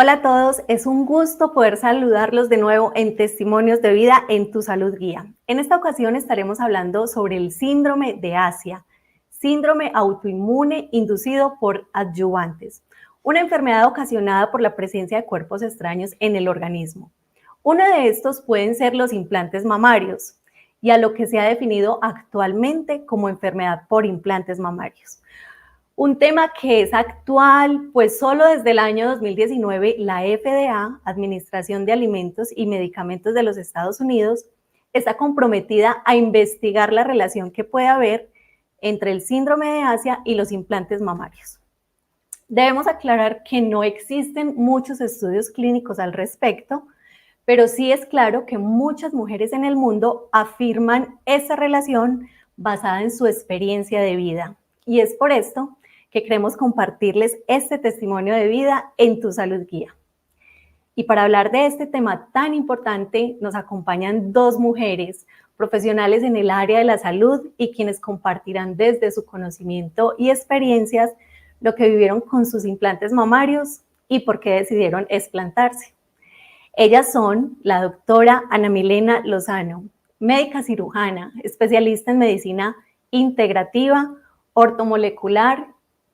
Hola a todos, es un gusto poder saludarlos de nuevo en Testimonios de Vida en Tu Salud Guía. En esta ocasión estaremos hablando sobre el síndrome de Asia, síndrome autoinmune inducido por adyuvantes, una enfermedad ocasionada por la presencia de cuerpos extraños en el organismo. Uno de estos pueden ser los implantes mamarios y a lo que se ha definido actualmente como enfermedad por implantes mamarios. Un tema que es actual, pues solo desde el año 2019 la FDA, Administración de Alimentos y Medicamentos de los Estados Unidos, está comprometida a investigar la relación que puede haber entre el síndrome de Asia y los implantes mamarios. Debemos aclarar que no existen muchos estudios clínicos al respecto, pero sí es claro que muchas mujeres en el mundo afirman esa relación basada en su experiencia de vida. Y es por esto que queremos compartirles este testimonio de vida en Tu Salud Guía. Y para hablar de este tema tan importante, nos acompañan dos mujeres profesionales en el área de la salud y quienes compartirán desde su conocimiento y experiencias lo que vivieron con sus implantes mamarios y por qué decidieron explantarse. Ellas son la doctora Ana Milena Lozano, médica cirujana, especialista en medicina integrativa, ortomolecular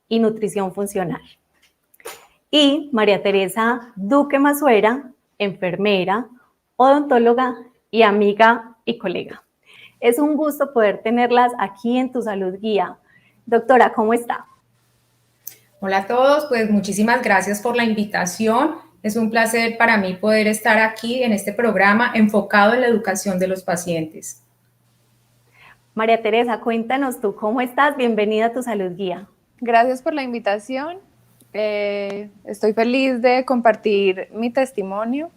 y nutrición funcional. Y María Teresa Duque Masuera, enfermera, odontóloga y amiga y colega. Es un gusto poder tenerlas aquí en Tu Salud Guía. Doctora, ¿cómo está? Hola a todos, pues muchísimas gracias por la invitación. Es un placer para mí poder estar aquí en este programa enfocado en la educación de los pacientes. María Teresa, cuéntanos tú, ¿cómo estás? Bienvenida a Tu Salud Guía. Gracias por la invitación. Estoy feliz de compartir mi testimonio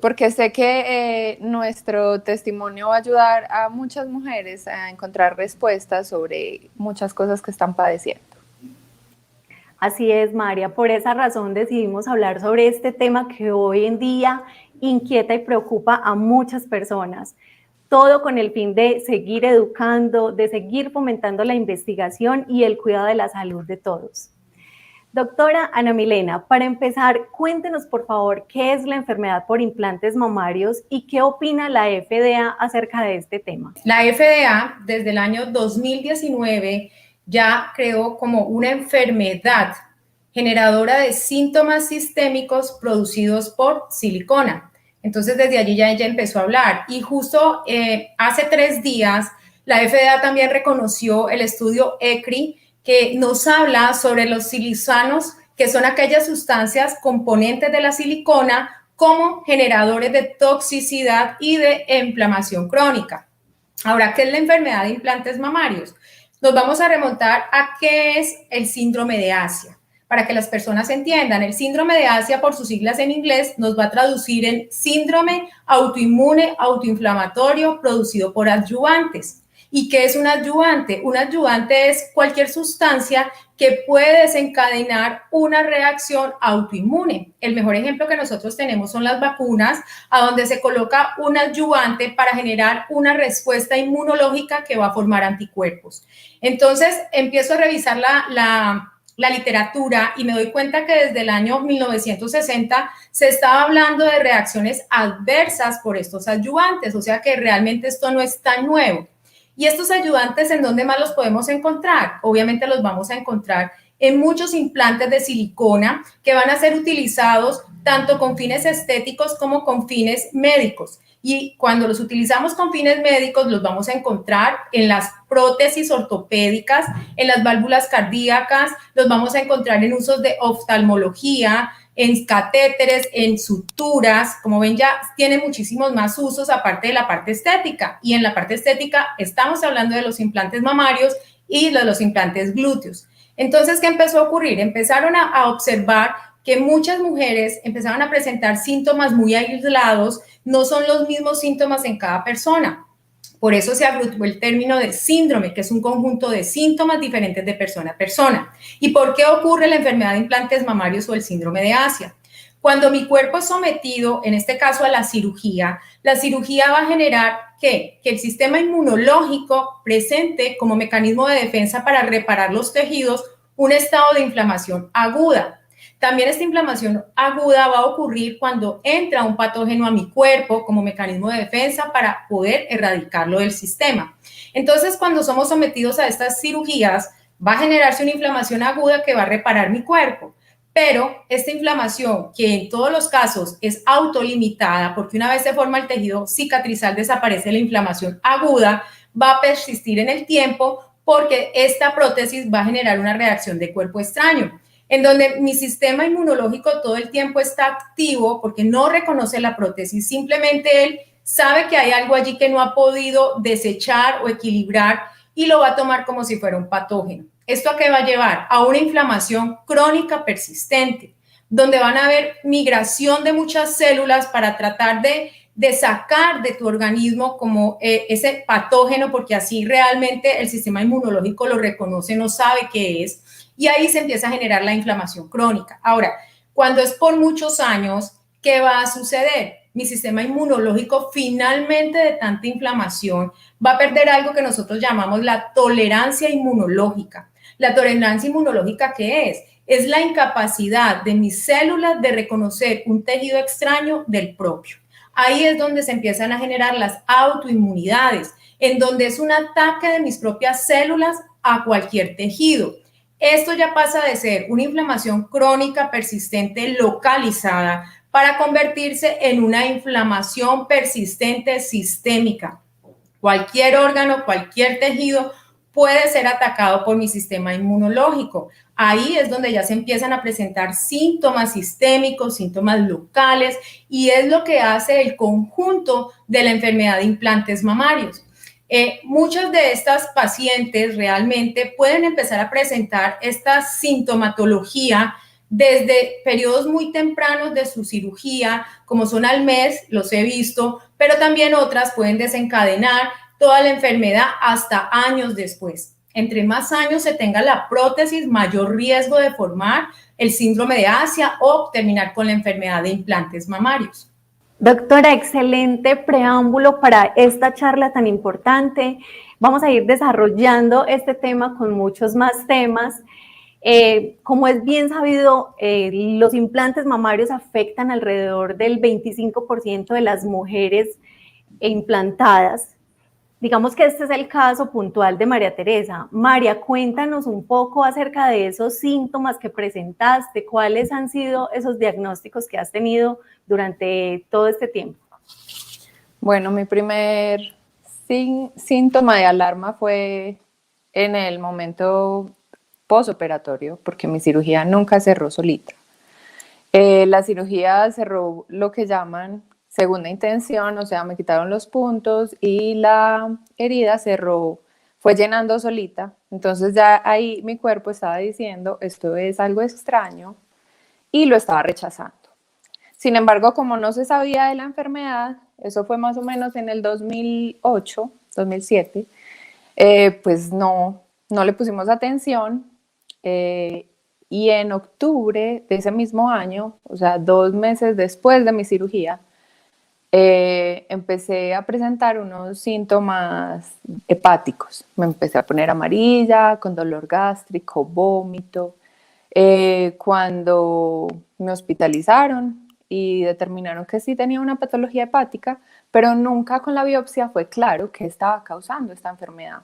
porque sé que nuestro testimonio va a ayudar a muchas mujeres a encontrar respuestas sobre muchas cosas que están padeciendo. Así es, María. Por esa razón decidimos hablar sobre este tema que hoy en día inquieta y preocupa a muchas personas. Todo con el fin de seguir educando, de seguir fomentando la investigación y el cuidado de la salud de todos. Doctora Ana Milena, para empezar, cuéntenos por favor qué es la enfermedad por implantes mamarios y qué opina la FDA acerca de este tema. La FDA desde el año 2019 ya creó como una enfermedad generadora de síntomas sistémicos producidos por silicona. Entonces, desde allí ya ella empezó a hablar. Y justo hace 3 días, la FDA también reconoció el estudio ECRI, que nos habla sobre los silizanos, que son aquellas sustancias componentes de la silicona como generadores de toxicidad y de inflamación crónica. Ahora, ¿qué es la enfermedad de implantes mamarios? Nos vamos a remontar a qué es el síndrome de Asia. Para que las personas entiendan, el síndrome de Asia, por sus siglas en inglés, nos va a traducir en síndrome autoinmune autoinflamatorio producido por adyuvantes. ¿Y qué es un adyuvante? Un adyuvante es cualquier sustancia que puede desencadenar una reacción autoinmune. El mejor ejemplo que nosotros tenemos son las vacunas, a donde se coloca un adyuvante para generar una respuesta inmunológica que va a formar anticuerpos. Entonces, empiezo a revisar la literatura y me doy cuenta que desde el año 1960 se estaba hablando de reacciones adversas por estos adyuvantes, o sea que realmente esto no es tan nuevo. ¿Y estos ayudantes en dónde más los podemos encontrar? Obviamente los vamos a encontrar en muchos implantes de silicona que van a ser utilizados tanto con fines estéticos como con fines médicos. Y cuando los utilizamos con fines médicos, los vamos a encontrar en las prótesis ortopédicas, en las válvulas cardíacas, los vamos a encontrar en usos de oftalmología, en catéteres, en suturas. Como ven, ya tiene muchísimos más usos aparte de la parte estética. Y en la parte estética estamos hablando de los implantes mamarios y de los implantes glúteos. Entonces, ¿qué empezó a ocurrir? Empezaron a observar que muchas mujeres empezaban a presentar síntomas muy aislados, no son los mismos síntomas en cada persona. Por eso se agrupó el término de síndrome, que es un conjunto de síntomas diferentes de persona a persona. ¿Y por qué ocurre la enfermedad de implantes mamarios o el síndrome de Asia? Cuando mi cuerpo es sometido, en este caso a la cirugía va a generar ¿qué? Que el sistema inmunológico presente como mecanismo de defensa para reparar los tejidos un estado de inflamación aguda. También esta inflamación aguda va a ocurrir cuando entra un patógeno a mi cuerpo como mecanismo de defensa para poder erradicarlo del sistema. Entonces, cuando somos sometidos a estas cirugías, va a generarse una inflamación aguda que va a reparar mi cuerpo. Pero esta inflamación, que en todos los casos es autolimitada, porque una vez se forma el tejido cicatrizal desaparece la inflamación aguda, va a persistir en el tiempo porque esta prótesis va a generar una reacción de cuerpo extraño, en donde mi sistema inmunológico todo el tiempo está activo porque no reconoce la prótesis, simplemente él sabe que hay algo allí que no ha podido desechar o equilibrar y lo va a tomar como si fuera un patógeno. ¿Esto a qué va a llevar? A una inflamación crónica persistente, donde van a haber migración de muchas células para tratar de sacar de tu organismo como ese patógeno, porque así realmente el sistema inmunológico lo reconoce, no sabe qué es, y ahí se empieza a generar la inflamación crónica. Ahora, cuando es por muchos años, ¿qué va a suceder? Mi sistema inmunológico finalmente de tanta inflamación va a perder algo que nosotros llamamos la tolerancia inmunológica. La tolerancia inmunológica, ¿qué es? Es la incapacidad de mis células de reconocer un tejido extraño del propio. Ahí es donde se empiezan a generar las autoinmunidades, en donde es un ataque de mis propias células a cualquier tejido. Esto ya pasa de ser una inflamación crónica persistente localizada para convertirse en una inflamación persistente sistémica. Cualquier órgano, cualquier tejido puede ser atacado por mi sistema inmunológico. Ahí es donde ya se empiezan a presentar síntomas sistémicos, síntomas locales, y es lo que hace el conjunto de la enfermedad de implantes mamarios. Muchas de estas pacientes realmente pueden empezar a presentar esta sintomatología desde periodos muy tempranos de su cirugía, como son al mes, los he visto, pero también otras pueden desencadenar toda la enfermedad hasta años después. Entre más años se tenga la prótesis, mayor riesgo de formar el síndrome de Asia o terminar con la enfermedad de implantes mamarios. Doctora, excelente preámbulo para esta charla tan importante. Vamos a ir desarrollando este tema con muchos más temas. Como es bien sabido, los implantes mamarios afectan alrededor del 25% de las mujeres implantadas. Digamos que este es el caso puntual de María Teresa. María, cuéntanos un poco acerca de esos síntomas que presentaste, cuáles han sido esos diagnósticos que has tenido durante todo este tiempo. Bueno, mi primer síntoma de alarma fue en el momento posoperatorio, porque mi cirugía nunca cerró solita. La cirugía cerró lo que llaman segunda intención, o sea, me quitaron los puntos y la herida cerró, fue llenando solita. Entonces ya ahí mi cuerpo estaba diciendo, esto es algo extraño, y lo estaba rechazando. Sin embargo, como no se sabía de la enfermedad, eso fue más o menos en el 2008, 2007, pues no le pusimos atención. Y en octubre de ese mismo año, o sea, 2 meses después de mi cirugía, empecé a presentar unos síntomas hepáticos. Me empecé a poner amarilla, con dolor gástrico, vómito. Cuando me hospitalizaron y determinaron que sí tenía una patología hepática, pero nunca con la biopsia fue claro qué estaba causando esta enfermedad.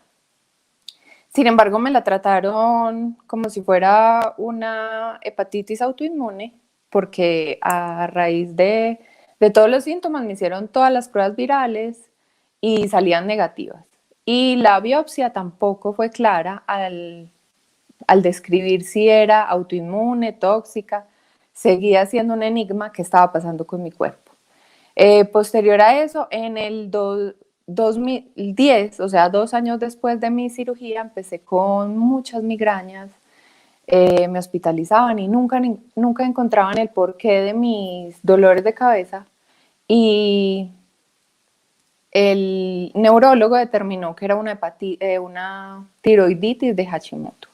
Sin embargo, me la trataron como si fuera una hepatitis autoinmune, porque a raíz de todos los síntomas me hicieron todas las pruebas virales y salían negativas. Y la biopsia tampoco fue clara al describir si era autoinmune, tóxica. Seguía siendo un enigma qué estaba pasando con mi cuerpo. Posterior a eso, en el 2010, o sea, 2 años después de mi cirugía, empecé con muchas migrañas. Me hospitalizaban y nunca encontraban el porqué de mis dolores de cabeza, y el neurólogo determinó que era una tiroiditis de Hashimoto.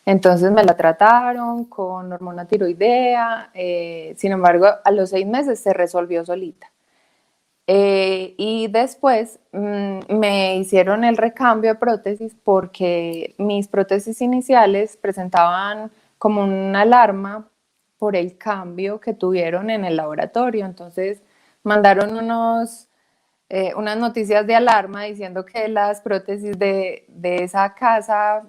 Entonces me la trataron con hormona tiroidea, sin embargo a los 6 meses se resolvió solita. Y después me hicieron el recambio de prótesis porque mis prótesis iniciales presentaban como una alarma por el cambio que tuvieron en el laboratorio. Entonces mandaron unas noticias de alarma diciendo que las prótesis de esa casa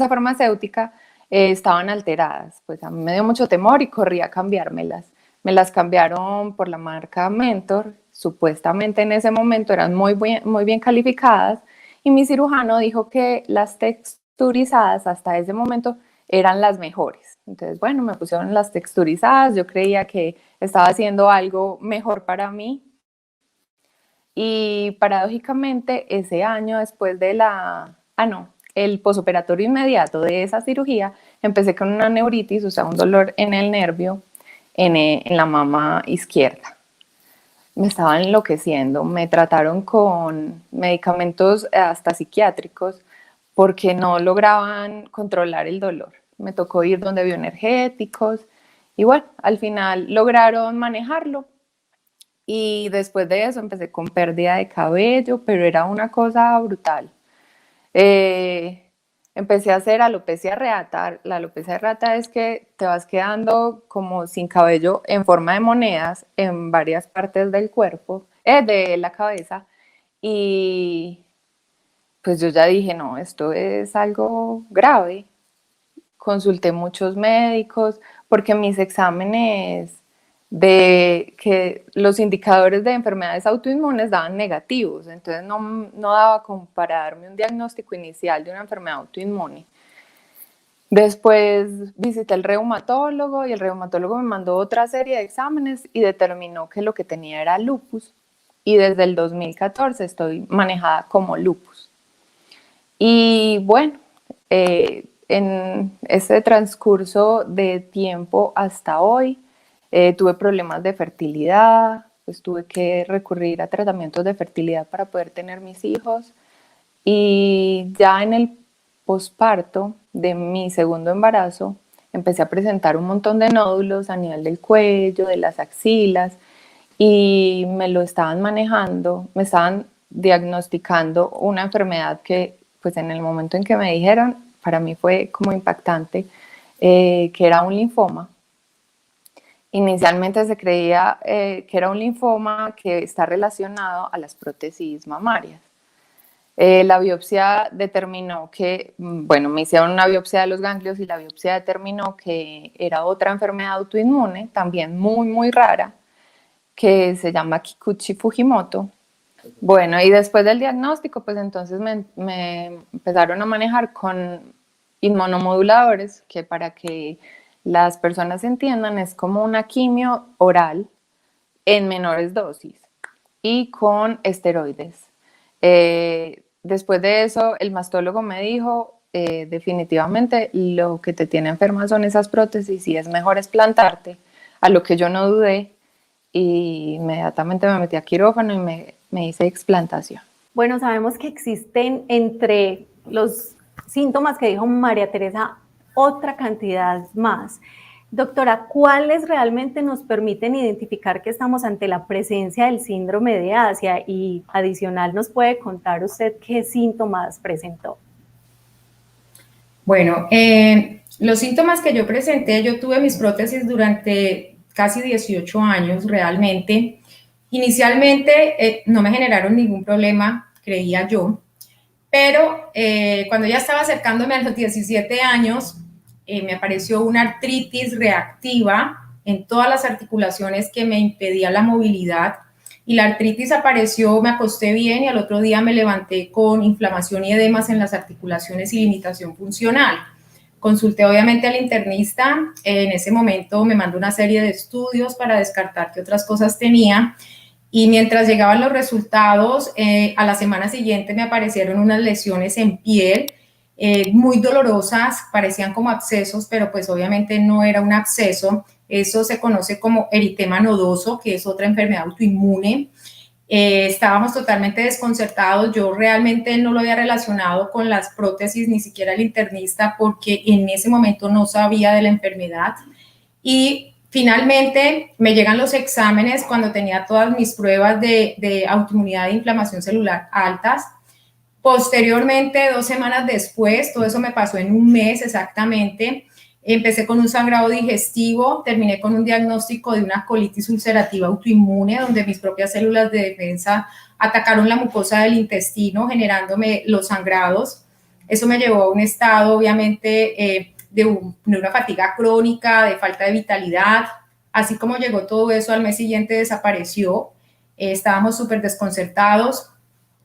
farmacéutica estaban alteradas. Pues a mí me dio mucho temor y corrí a cambiármelas. Me las cambiaron por la marca Mentor, supuestamente en ese momento eran muy bien calificadas, y mi cirujano dijo que las texturizadas hasta ese momento eran las mejores. Entonces, bueno, me pusieron las texturizadas, yo creía que estaba haciendo algo mejor para mí, y paradójicamente ese año después de el posoperatorio inmediato de esa cirugía, empecé con una neuritis, o sea, un dolor en el nervio, en la mama izquierda. Me estaba enloqueciendo, me trataron con medicamentos hasta psiquiátricos porque no lograban controlar el dolor. Me tocó ir donde bioenergéticos y bueno, al final lograron manejarlo, y después de eso empecé con pérdida de cabello, pero era una cosa brutal. Empecé a hacer alopecia areata. La alopecia areata es que te vas quedando como sin cabello en forma de monedas en varias partes del cuerpo, de la cabeza, y pues yo ya dije, no, esto es algo grave. Consulté muchos médicos porque mis exámenes de que los indicadores de enfermedades autoinmunes daban negativos, entonces no daba como para darme un diagnóstico inicial de una enfermedad autoinmune. Después visité al reumatólogo y el reumatólogo me mandó otra serie de exámenes y determinó que lo que tenía era lupus, y desde el 2014 estoy manejada como lupus. Y bueno, en ese transcurso de tiempo hasta hoy, tuve problemas de fertilidad, pues tuve que recurrir a tratamientos de fertilidad para poder tener mis hijos, y ya en el posparto de mi segundo embarazo empecé a presentar un montón de nódulos a nivel del cuello, de las axilas, y me lo estaban manejando, me estaban diagnosticando una enfermedad que pues en el momento en que me dijeron, para mí fue como impactante, que era un linfoma. Inicialmente se creía que era un linfoma que está relacionado a las prótesis mamarias. La biopsia determinó que, bueno, me hicieron una biopsia de los ganglios y la biopsia determinó que era otra enfermedad autoinmune, también muy rara, que se llama Kikuchi-Fujimoto. Bueno, y después del diagnóstico, pues entonces me empezaron a manejar con inmunomoduladores, que para que las personas entiendan es como una quimio oral en menores dosis y con esteroides. Después de eso, el mastólogo me dijo, definitivamente lo que te tiene enferma son esas prótesis y es mejor explantarte, a lo que yo no dudé, y inmediatamente me metí a quirófano y me hice explantación. Bueno, sabemos que existen entre los síntomas que dijo María Teresa otra cantidad más. Doctora, ¿cuáles realmente nos permiten identificar que estamos ante la presencia del síndrome de Asia? Y adicional, ¿nos puede contar usted qué síntomas presentó? Bueno, los síntomas que yo presenté, yo tuve mis prótesis durante casi 18 años realmente. Inicialmente no me generaron ningún problema, creía yo, pero cuando ya estaba acercándome a los 17 años, me apareció una artritis reactiva en todas las articulaciones que me impedía la movilidad, y la artritis apareció, me acosté bien y al otro día me levanté con inflamación y edemas en las articulaciones y limitación funcional. Consulté obviamente al internista, en ese momento me mandó una serie de estudios para descartar qué otras cosas tenía, y mientras llegaban los resultados, a la semana siguiente me aparecieron unas lesiones en piel muy dolorosas, parecían como abscesos, pero pues obviamente no era un absceso. Eso se conoce como eritema nodoso, que es otra enfermedad autoinmune. Estábamos totalmente desconcertados. Yo realmente no lo había relacionado con las prótesis, ni siquiera el internista, porque en ese momento no sabía de la enfermedad. Y finalmente me llegan los exámenes cuando tenía todas mis pruebas de autoinmunidad e inflamación celular altas. Posteriormente, 2 semanas después, todo eso me pasó en un mes exactamente, Empecé con un sangrado digestivo, terminé con un diagnóstico de una colitis ulcerativa autoinmune, donde mis propias células de defensa atacaron la mucosa del intestino, generándome los sangrados. Eso me llevó a un estado, obviamente, de una fatiga crónica, de falta de vitalidad. Así como llegó todo eso, al mes siguiente desapareció. Estábamos súper desconcertados.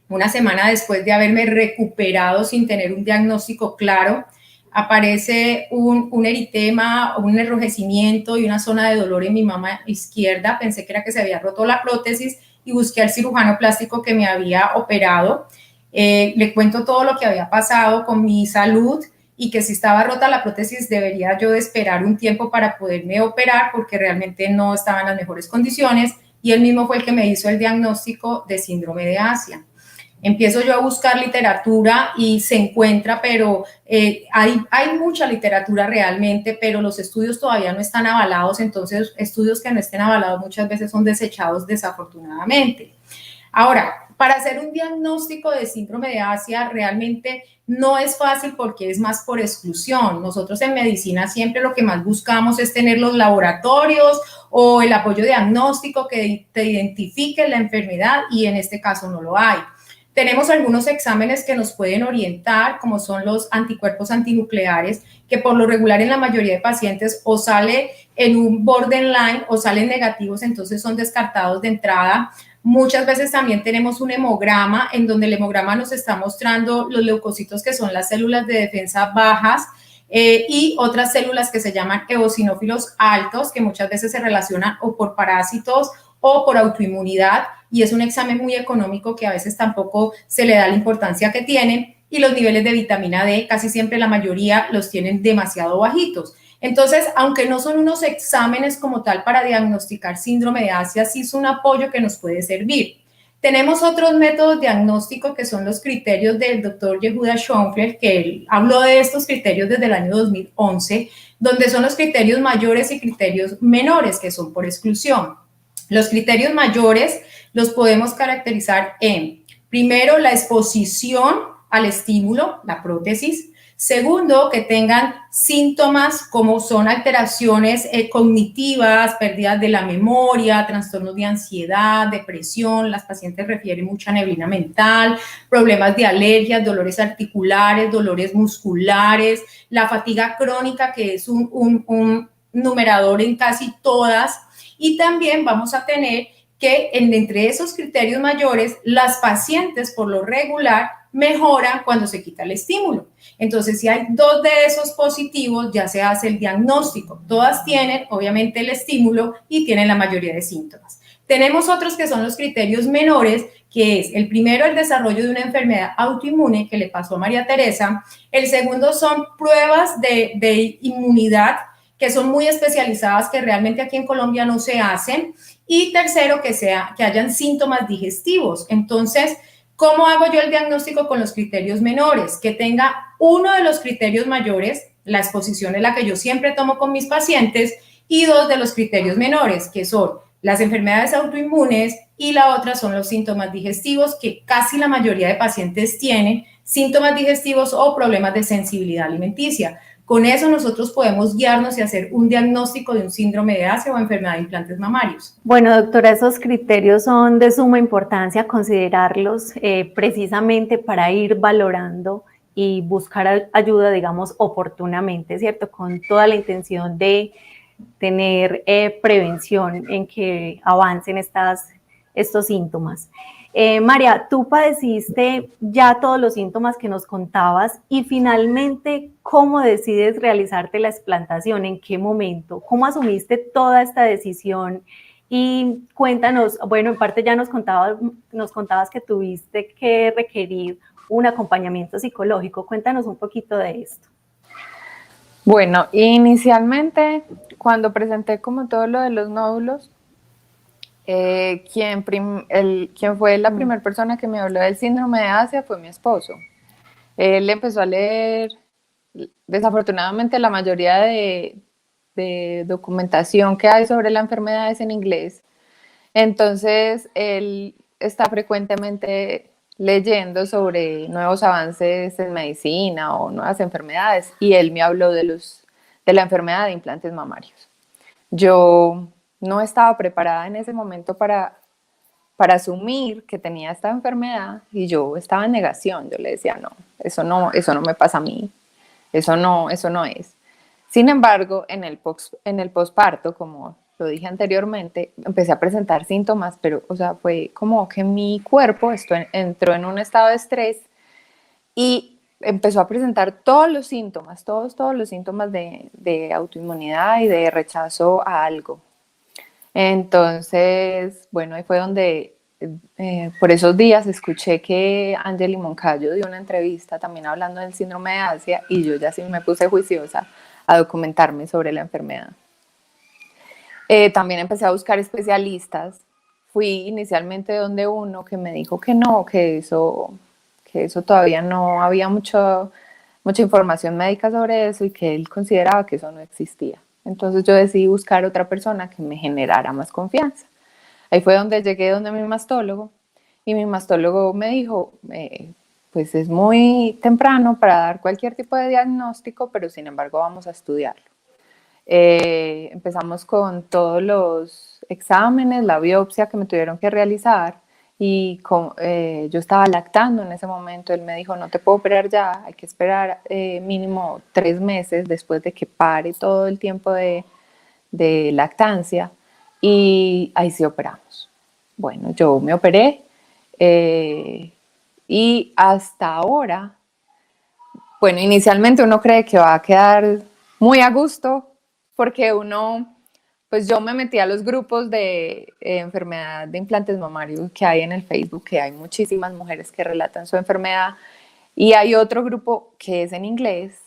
Una semana después de haberme recuperado sin tener un diagnóstico claro, aparece un eritema, un enrojecimiento y una zona de dolor en mi mama izquierda. Pensé que era que se había roto la prótesis y busqué al cirujano plástico que me había operado. Le cuento todo lo que había pasado con mi salud y que si estaba rota la prótesis debería yo de esperar un tiempo para poderme operar porque realmente no estaba en las mejores condiciones, y él mismo fue el que me hizo el diagnóstico de síndrome de Asia. Empiezo yo a buscar literatura y se encuentra, pero hay mucha literatura realmente, pero los estudios todavía no están avalados, entonces estudios que no estén avalados muchas veces son desechados desafortunadamente. Ahora, para hacer un diagnóstico de síndrome de Asia realmente no es fácil porque es más por exclusión. Nosotros en medicina siempre lo que más buscamos es tener los laboratorios o el apoyo diagnóstico que te identifique la enfermedad, y en este caso no lo hay. Tenemos algunos exámenes que nos pueden orientar, como son los anticuerpos antinucleares, que por lo regular en la mayoría de pacientes o sale en un borderline o salen negativos, entonces son descartados de entrada. Muchas veces también tenemos un hemograma, en donde el hemograma nos está mostrando los leucocitos, que son las células de defensa bajas, y otras células que se llaman eosinófilos altos, que muchas veces se relacionan o por parásitos o por autoinmunidad, y es un examen muy económico que a veces tampoco se le da la importancia que tiene. Y los niveles de vitamina D, casi siempre la mayoría los tienen demasiado bajitos. Entonces, aunque no son unos exámenes como tal para diagnosticar síndrome de Asia, sí es un apoyo que nos puede servir. Tenemos otros métodos diagnósticos que son los criterios del doctor Yehuda Schonfeld, que él habló de estos criterios desde el año 2011, donde son los criterios mayores y criterios menores, que son por exclusión. Los criterios mayores los podemos caracterizar en, primero, la exposición al estímulo, la prótesis. Segundo, que tengan síntomas como son alteraciones cognitivas, pérdidas de la memoria, trastornos de ansiedad, depresión. Las pacientes refieren mucha neblina mental, problemas de alergias, dolores articulares, dolores musculares, la fatiga crónica, que es un numerador en casi todas. Y también vamos a tener que entre esos criterios mayores, las pacientes por lo regular mejoran cuando se quita el estímulo. Entonces, si hay dos de esos positivos, ya se hace el diagnóstico. Todas tienen, obviamente, el estímulo y tienen la mayoría de síntomas. Tenemos otros que son los criterios menores, que es el primero, el desarrollo de una enfermedad autoinmune que le pasó a María Teresa. El segundo son pruebas de inmunidad, que son muy especializadas, que realmente aquí en Colombia no se hacen. Y tercero, que hayan síntomas digestivos. Entonces, ¿cómo hago yo el diagnóstico con los criterios menores? Que tenga uno de los criterios mayores, la exposición es la que yo siempre tomo con mis pacientes, y dos de los criterios menores, que son las enfermedades autoinmunes, y la otra son los síntomas digestivos, que casi la mayoría de pacientes tienen síntomas digestivos o problemas de sensibilidad alimenticia. Con eso nosotros podemos guiarnos y hacer un diagnóstico de un síndrome de Asia o enfermedad de implantes mamarios. Bueno, doctora, esos criterios son de suma importancia considerarlos precisamente para ir valorando y buscar ayuda, digamos, oportunamente, ¿cierto? Con toda la intención de tener prevención en que avancen estos síntomas. María, tú padeciste ya todos los síntomas que nos contabas y finalmente, ¿cómo decides realizarte la explantación? ¿En qué momento? ¿Cómo asumiste toda esta decisión? Y cuéntanos, bueno, en parte ya nos contabas que tuviste que requerir un acompañamiento psicológico. Cuéntanos un poquito de esto. Bueno, inicialmente, cuando presenté como todo lo de los nódulos, quien fue la primera persona que me habló del síndrome de Asia fue mi esposo. Él empezó a leer, desafortunadamente, la mayoría de documentación que hay sobre la enfermedad es en inglés. Entonces, él está frecuentemente leyendo sobre nuevos avances en medicina o nuevas enfermedades, y él me habló de de la enfermedad de implantes mamarios. Yo no estaba preparada en ese momento para asumir que tenía esta enfermedad y yo estaba en negación. Yo le decía, no, eso no me pasa a mí, eso no es. Sin embargo, en el posparto, como lo dije anteriormente, empecé a presentar síntomas, pero, o sea, fue como que mi cuerpo entró en un estado de estrés y empezó a presentar todos los síntomas, todos los síntomas de autoinmunidad y de rechazo a algo. Entonces, bueno, ahí fue donde por esos días escuché que Angeli Moncayo dio una entrevista también hablando del síndrome de Asia y yo ya sí me puse juiciosa a documentarme sobre la enfermedad. También empecé a buscar especialistas. Fui inicialmente donde uno que me dijo que no, que eso todavía no había mucha información médica sobre eso y que él consideraba que eso no existía. Entonces yo decidí buscar otra persona que me generara más confianza. Ahí fue donde llegué donde mi mastólogo y mi mastólogo me dijo, pues es muy temprano para dar cualquier tipo de diagnóstico, pero sin embargo vamos a estudiarlo. Empezamos con todos los exámenes, la biopsia que me tuvieron que realizar y yo estaba lactando en ese momento. Él me dijo, no te puedo operar ya, hay que esperar mínimo 3 meses después de que pare todo el tiempo de lactancia y ahí sí operamos. Bueno, yo me operé y hasta ahora, bueno, inicialmente uno cree que va a quedar muy a gusto porque pues yo me metí a los grupos de enfermedad de implantes mamarios que hay en el Facebook, que hay muchísimas mujeres que relatan su enfermedad, y hay otro grupo que es en inglés,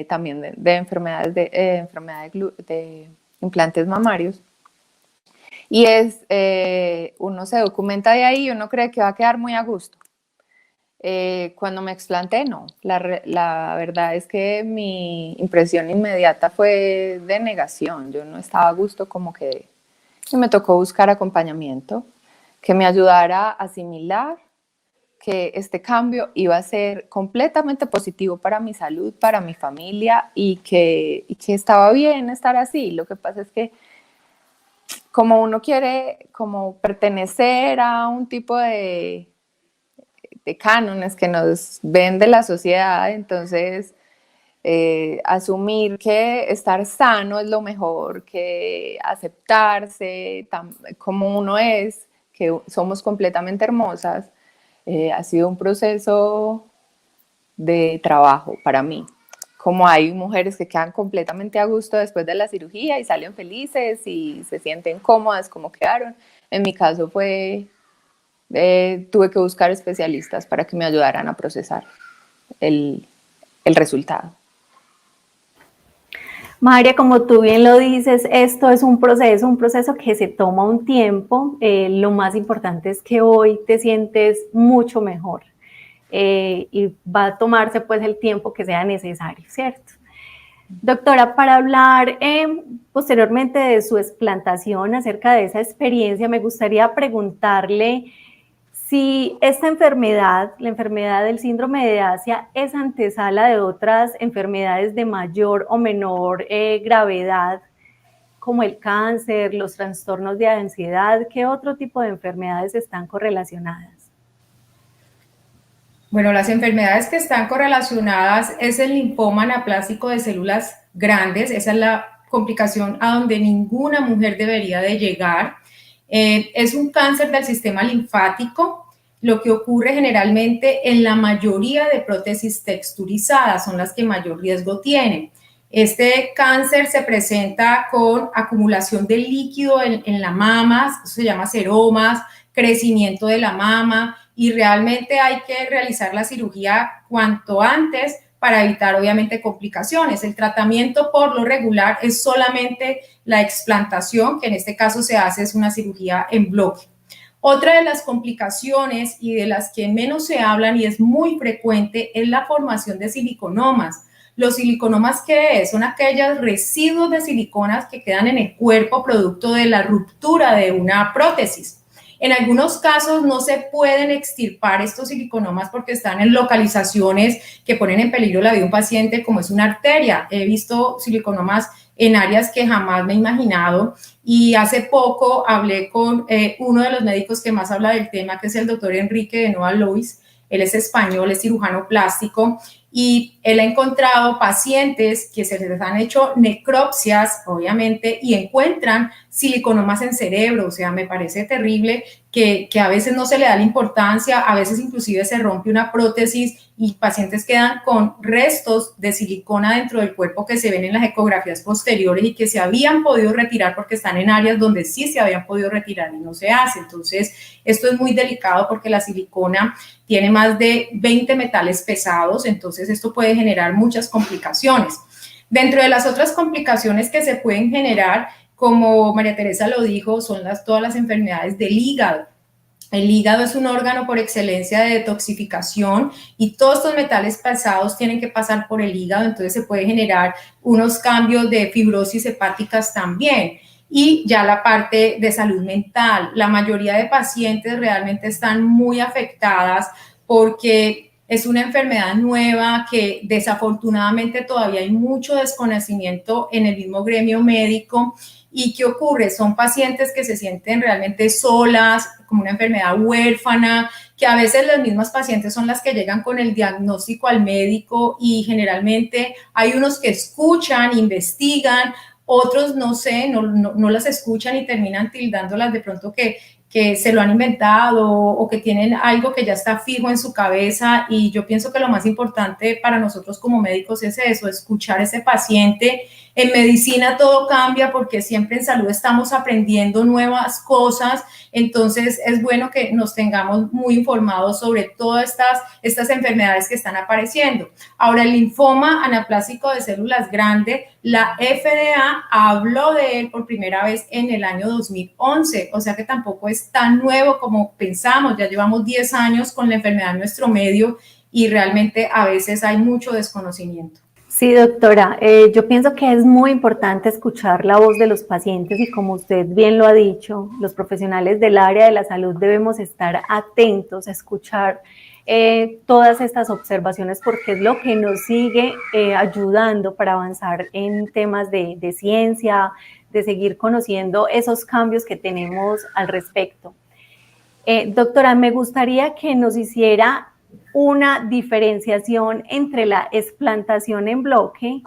también de enfermedades de implantes mamarios, y uno se documenta de ahí y uno cree que va a quedar muy a gusto. Cuando me explanté, no. La verdad es que mi impresión inmediata fue de negación. Yo no estaba a gusto como que y me tocó buscar acompañamiento que me ayudara a asimilar que este cambio iba a ser completamente positivo para mi salud, para mi familia y que estaba bien estar así. Lo que pasa es que como uno quiere como pertenecer a un tipo de cánones que nos ven de la sociedad, entonces asumir que estar sano es lo mejor, que aceptarse como uno es, que somos completamente hermosas, ha sido un proceso de trabajo para mí. Como hay mujeres que quedan completamente a gusto después de la cirugía y salen felices y se sienten cómodas como quedaron, en mi caso tuve que buscar especialistas para que me ayudaran a procesar el resultado. María, como tú bien lo dices, esto es un proceso que se toma un tiempo. Lo más importante es que hoy te sientes mucho mejor y va a tomarse pues el tiempo que sea necesario, ¿cierto? Doctora, para hablar posteriormente de su explantación, acerca de esa experiencia, me gustaría preguntarle si esta enfermedad, la enfermedad del síndrome de Asia, es antesala de otras enfermedades de mayor o menor gravedad, como el cáncer, los trastornos de ansiedad. ¿Qué otro tipo de enfermedades están correlacionadas? Bueno, las enfermedades que están correlacionadas es el linfoma anaplásico de células grandes. Esa es la complicación a donde ninguna mujer debería de llegar. Es un cáncer del sistema linfático. Lo que ocurre generalmente en la mayoría de prótesis texturizadas son las que mayor riesgo tienen. Este cáncer se presenta con acumulación de líquido en la mama, eso se llama seromas, crecimiento de la mama, y realmente hay que realizar la cirugía cuanto antes para evitar obviamente complicaciones. El tratamiento por lo regular es solamente la explantación, que en este caso se hace es una cirugía en bloque. Otra de las complicaciones y de las que menos se hablan y es muy frecuente es la formación de siliconomas. Los siliconomas, ¿qué es? Son aquellos residuos de siliconas que quedan en el cuerpo producto de la ruptura de una prótesis. En algunos casos no se pueden extirpar estos siliconomas porque están en localizaciones que ponen en peligro la vida de un paciente, como es una arteria. He visto siliconomas en áreas que jamás me he imaginado, y hace poco hablé con uno de los médicos que más habla del tema, que es el doctor Enrique de Nova Lois. Él es español, es cirujano plástico, y él ha encontrado pacientes que se les han hecho necropsias, obviamente, y encuentran siliconomas en cerebro. O sea, me parece terrible que a veces no se le da la importancia, a veces inclusive se rompe una prótesis y pacientes quedan con restos de silicona dentro del cuerpo que se ven en las ecografías posteriores y que se habían podido retirar porque están en áreas donde sí se habían podido retirar y no se hace. Entonces, esto es muy delicado porque la silicona tiene más de 20 metales pesados, entonces esto puede generar muchas complicaciones. Dentro de las otras complicaciones que se pueden generar, como María Teresa lo dijo, son todas las enfermedades del hígado. El hígado es un órgano por excelencia de detoxificación y todos estos metales pesados tienen que pasar por el hígado, entonces se puede generar unos cambios de fibrosis hepáticas también. Y ya la parte de salud mental, la mayoría de pacientes realmente están muy afectadas porque es una enfermedad nueva que desafortunadamente todavía hay mucho desconocimiento en el mismo gremio médico. ¿Y qué ocurre? Son pacientes que se sienten realmente solas, como una enfermedad huérfana, que a veces las mismas pacientes son las que llegan con el diagnóstico al médico, y generalmente hay unos que escuchan, investigan, otros no sé, no las escuchan y terminan tildándolas de pronto que se lo han inventado o que tienen algo que ya está fijo en su cabeza. Y yo pienso que lo más importante para nosotros como médicos es eso, escuchar a ese paciente. En medicina todo cambia porque siempre en salud estamos aprendiendo nuevas cosas, entonces es bueno que nos tengamos muy informados sobre todas estas enfermedades que están apareciendo. Ahora, el linfoma anaplásico de células grandes, la FDA habló de él por primera vez en el año 2011, o sea que tampoco es tan nuevo como pensamos. Ya llevamos 10 años con la enfermedad en nuestro medio y realmente a veces hay mucho desconocimiento. Sí, doctora, yo pienso que es muy importante escuchar la voz de los pacientes y, como usted bien lo ha dicho, los profesionales del área de la salud debemos estar atentos a escuchar todas estas observaciones, porque es lo que nos sigue ayudando para avanzar en temas de ciencia, de seguir conociendo esos cambios que tenemos al respecto. Doctora, me gustaría que nos hiciera una diferenciación entre la explantación en bloque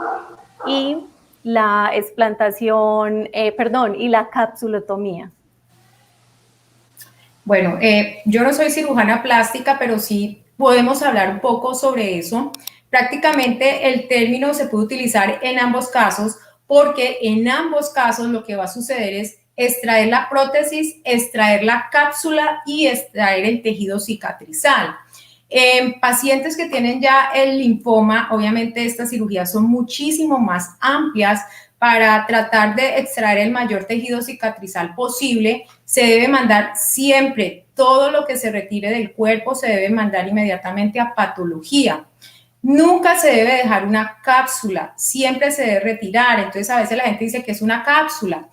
y la explantación, y la capsulotomía. Bueno, yo no soy cirujana plástica, pero sí podemos hablar un poco sobre eso. Prácticamente el término se puede utilizar en ambos casos, porque en ambos casos lo que va a suceder es extraer la prótesis, extraer la cápsula y extraer el tejido cicatrizal. En pacientes que tienen ya el linfoma, obviamente estas cirugías son muchísimo más amplias. Para tratar de extraer el mayor tejido cicatrizal posible, se debe mandar siempre todo lo que se retire del cuerpo, se debe mandar inmediatamente a patología. Nunca se debe dejar una cápsula, siempre se debe retirar. Entonces, a veces la gente dice que es una cápsula.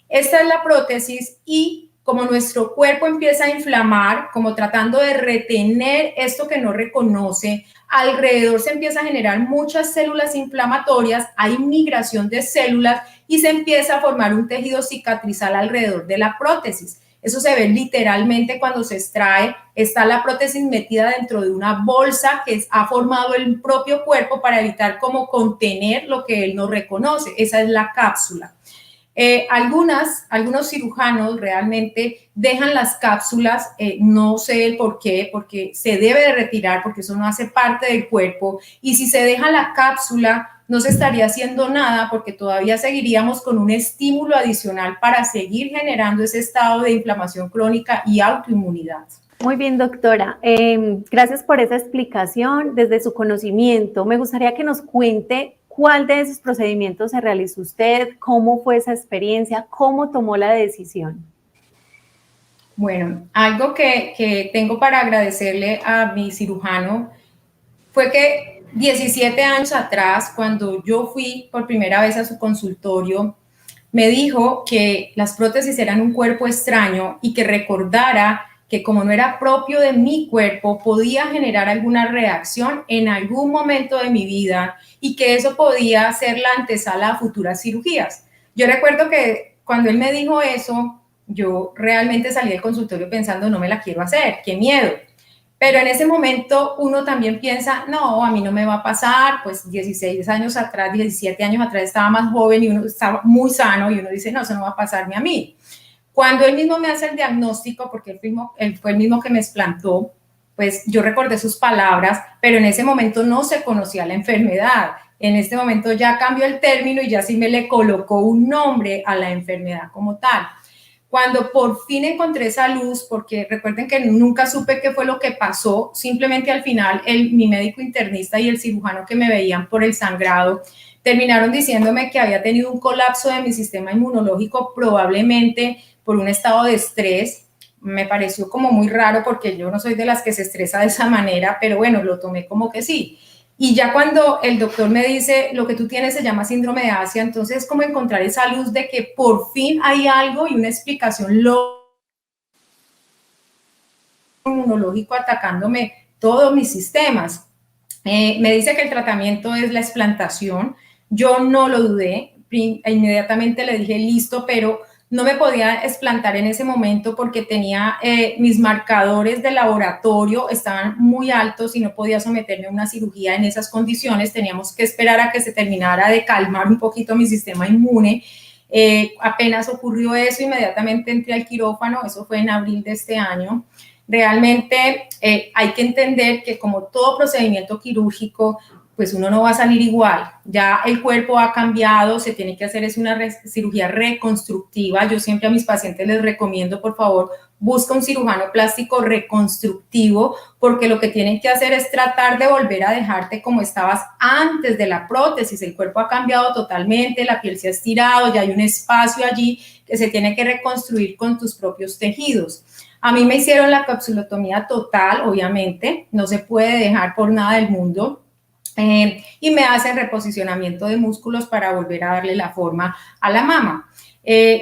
Esta es la prótesis, y como nuestro cuerpo empieza a inflamar, como tratando de retener esto que no reconoce, alrededor se empieza a generar muchas células inflamatorias, hay migración de células y se empieza a formar un tejido cicatrizal alrededor de la prótesis. Eso se ve literalmente cuando se extrae. Está la prótesis metida dentro de una bolsa que ha formado el propio cuerpo para evitar como contener lo que él no reconoce. Esa es la cápsula. Algunos cirujanos realmente dejan las cápsulas, no sé el por qué, porque se debe de retirar, porque eso no hace parte del cuerpo, y si se deja la cápsula no se estaría haciendo nada, porque todavía seguiríamos con un estímulo adicional para seguir generando ese estado de inflamación crónica y autoinmunidad. Muy bien, doctora. Gracias por esa explicación. Desde su conocimiento, me gustaría que nos cuente ¿cuál de esos procedimientos se realizó usted? ¿Cómo fue esa experiencia? ¿Cómo tomó la decisión? Bueno, algo que tengo para agradecerle a mi cirujano fue que 17 años atrás, cuando yo fui por primera vez a su consultorio, me dijo que las prótesis eran un cuerpo extraño y que recordara que como no era propio de mi cuerpo, podía generar alguna reacción en algún momento de mi vida y que eso podía ser la antesala a futuras cirugías. Yo recuerdo que cuando él me dijo eso, yo realmente salí del consultorio pensando, no me la quiero hacer, qué miedo. Pero en ese momento uno también piensa, no, a mí no me va a pasar, pues 16 años atrás, 17 años atrás estaba más joven y uno estaba muy sano y uno dice, no, eso no va a pasarme a mí. Cuando él mismo me hace el diagnóstico, porque él fue el mismo que me explantó, pues yo recordé sus palabras, pero en ese momento no se conocía la enfermedad. En este momento ya cambió el término y ya sí me le colocó un nombre a la enfermedad como tal. Cuando por fin encontré esa luz, porque recuerden que nunca supe qué fue lo que pasó, simplemente al final mi médico internista y el cirujano que me veían por el sangrado terminaron diciéndome que había tenido un colapso de mi sistema inmunológico, probablemente por un estado de estrés. Me pareció como muy raro porque yo no soy de las que se estresa de esa manera, pero bueno, lo tomé como que sí. Y ya cuando el doctor me dice, lo que tú tienes se llama síndrome de Asia, entonces es como encontrar esa luz de que por fin hay algo y una explicación inmunológico atacándome todos mis sistemas. Me dice que el tratamiento es la explantación. Yo no lo dudé, inmediatamente le dije listo, pero no me podía explantar en ese momento porque tenía mis marcadores de laboratorio estaban muy altos y no podía someterme a una cirugía en esas condiciones. Teníamos que esperar a que se terminara de calmar un poquito mi sistema inmune. Apenas ocurrió eso, inmediatamente entré al quirófano, eso fue en abril de este año. Realmente hay que entender que como todo procedimiento quirúrgico, pues uno no va a salir igual. Ya el cuerpo ha cambiado, se tiene que hacer es una cirugía reconstructiva. Yo siempre a mis pacientes les recomiendo, por favor, busca un cirujano plástico reconstructivo, porque lo que tienen que hacer es tratar de volver a dejarte como estabas antes de la prótesis. El cuerpo ha cambiado totalmente, la piel se ha estirado, ya hay un espacio allí que se tiene que reconstruir con tus propios tejidos. A mí me hicieron la capsulotomía total, obviamente, no se puede dejar por nada del mundo. Y me hacen reposicionamiento de músculos para volver a darle la forma a la mama.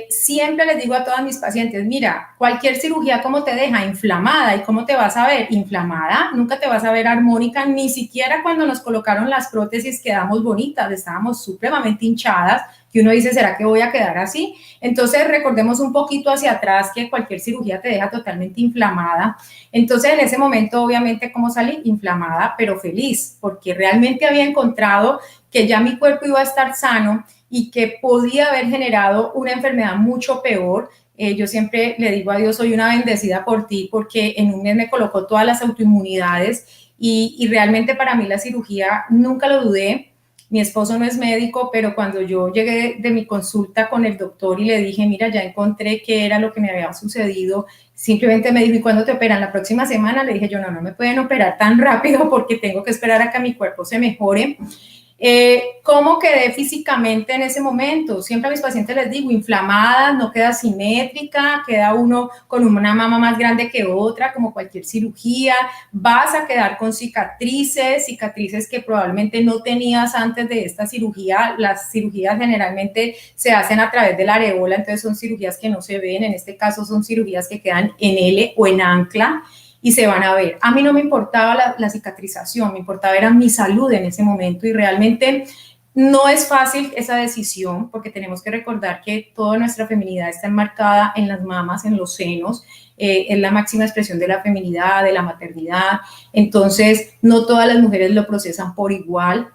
Siempre les digo a todas mis pacientes, mira, cualquier cirugía, ¿cómo te deja? Inflamada. ¿Y cómo te vas a ver? Inflamada. Nunca te vas a ver armónica, ni siquiera cuando nos colocaron las prótesis quedamos bonitas, estábamos supremamente hinchadas, que uno dice, ¿será que voy a quedar así? Entonces, recordemos un poquito hacia atrás que cualquier cirugía te deja totalmente inflamada. Entonces, en ese momento, obviamente, ¿cómo salí? Inflamada, pero feliz, porque realmente había encontrado que ya mi cuerpo iba a estar sano y que podía haber generado una enfermedad mucho peor. Yo siempre le digo a Dios, soy una bendecida por ti, porque en un mes me colocó todas las autoinmunidades y realmente para mí la cirugía nunca lo dudé. Mi esposo no es médico, pero cuando yo llegué de mi consulta con el doctor y le dije, mira, ya encontré qué era lo que me había sucedido, simplemente me dijo, ¿y cuándo te operan? ¿La próxima semana? Le dije yo, no me pueden operar tan rápido porque tengo que esperar a que mi cuerpo se mejore. ¿Cómo quedé físicamente en ese momento? Siempre a mis pacientes les digo, inflamada, no queda simétrica, queda uno con una mama más grande que otra, como cualquier cirugía, vas a quedar con cicatrices que probablemente no tenías antes de esta cirugía. Las cirugías generalmente se hacen a través de la areola, entonces son cirugías que no se ven, en este caso son cirugías que quedan en L o en ancla, y se van a ver. A mí no me importaba la cicatrización, me importaba era mi salud en ese momento y realmente no es fácil esa decisión porque tenemos que recordar que toda nuestra feminidad está enmarcada en las mamas, en los senos, es la máxima expresión de la feminidad, de la maternidad, entonces no todas las mujeres lo procesan por igual.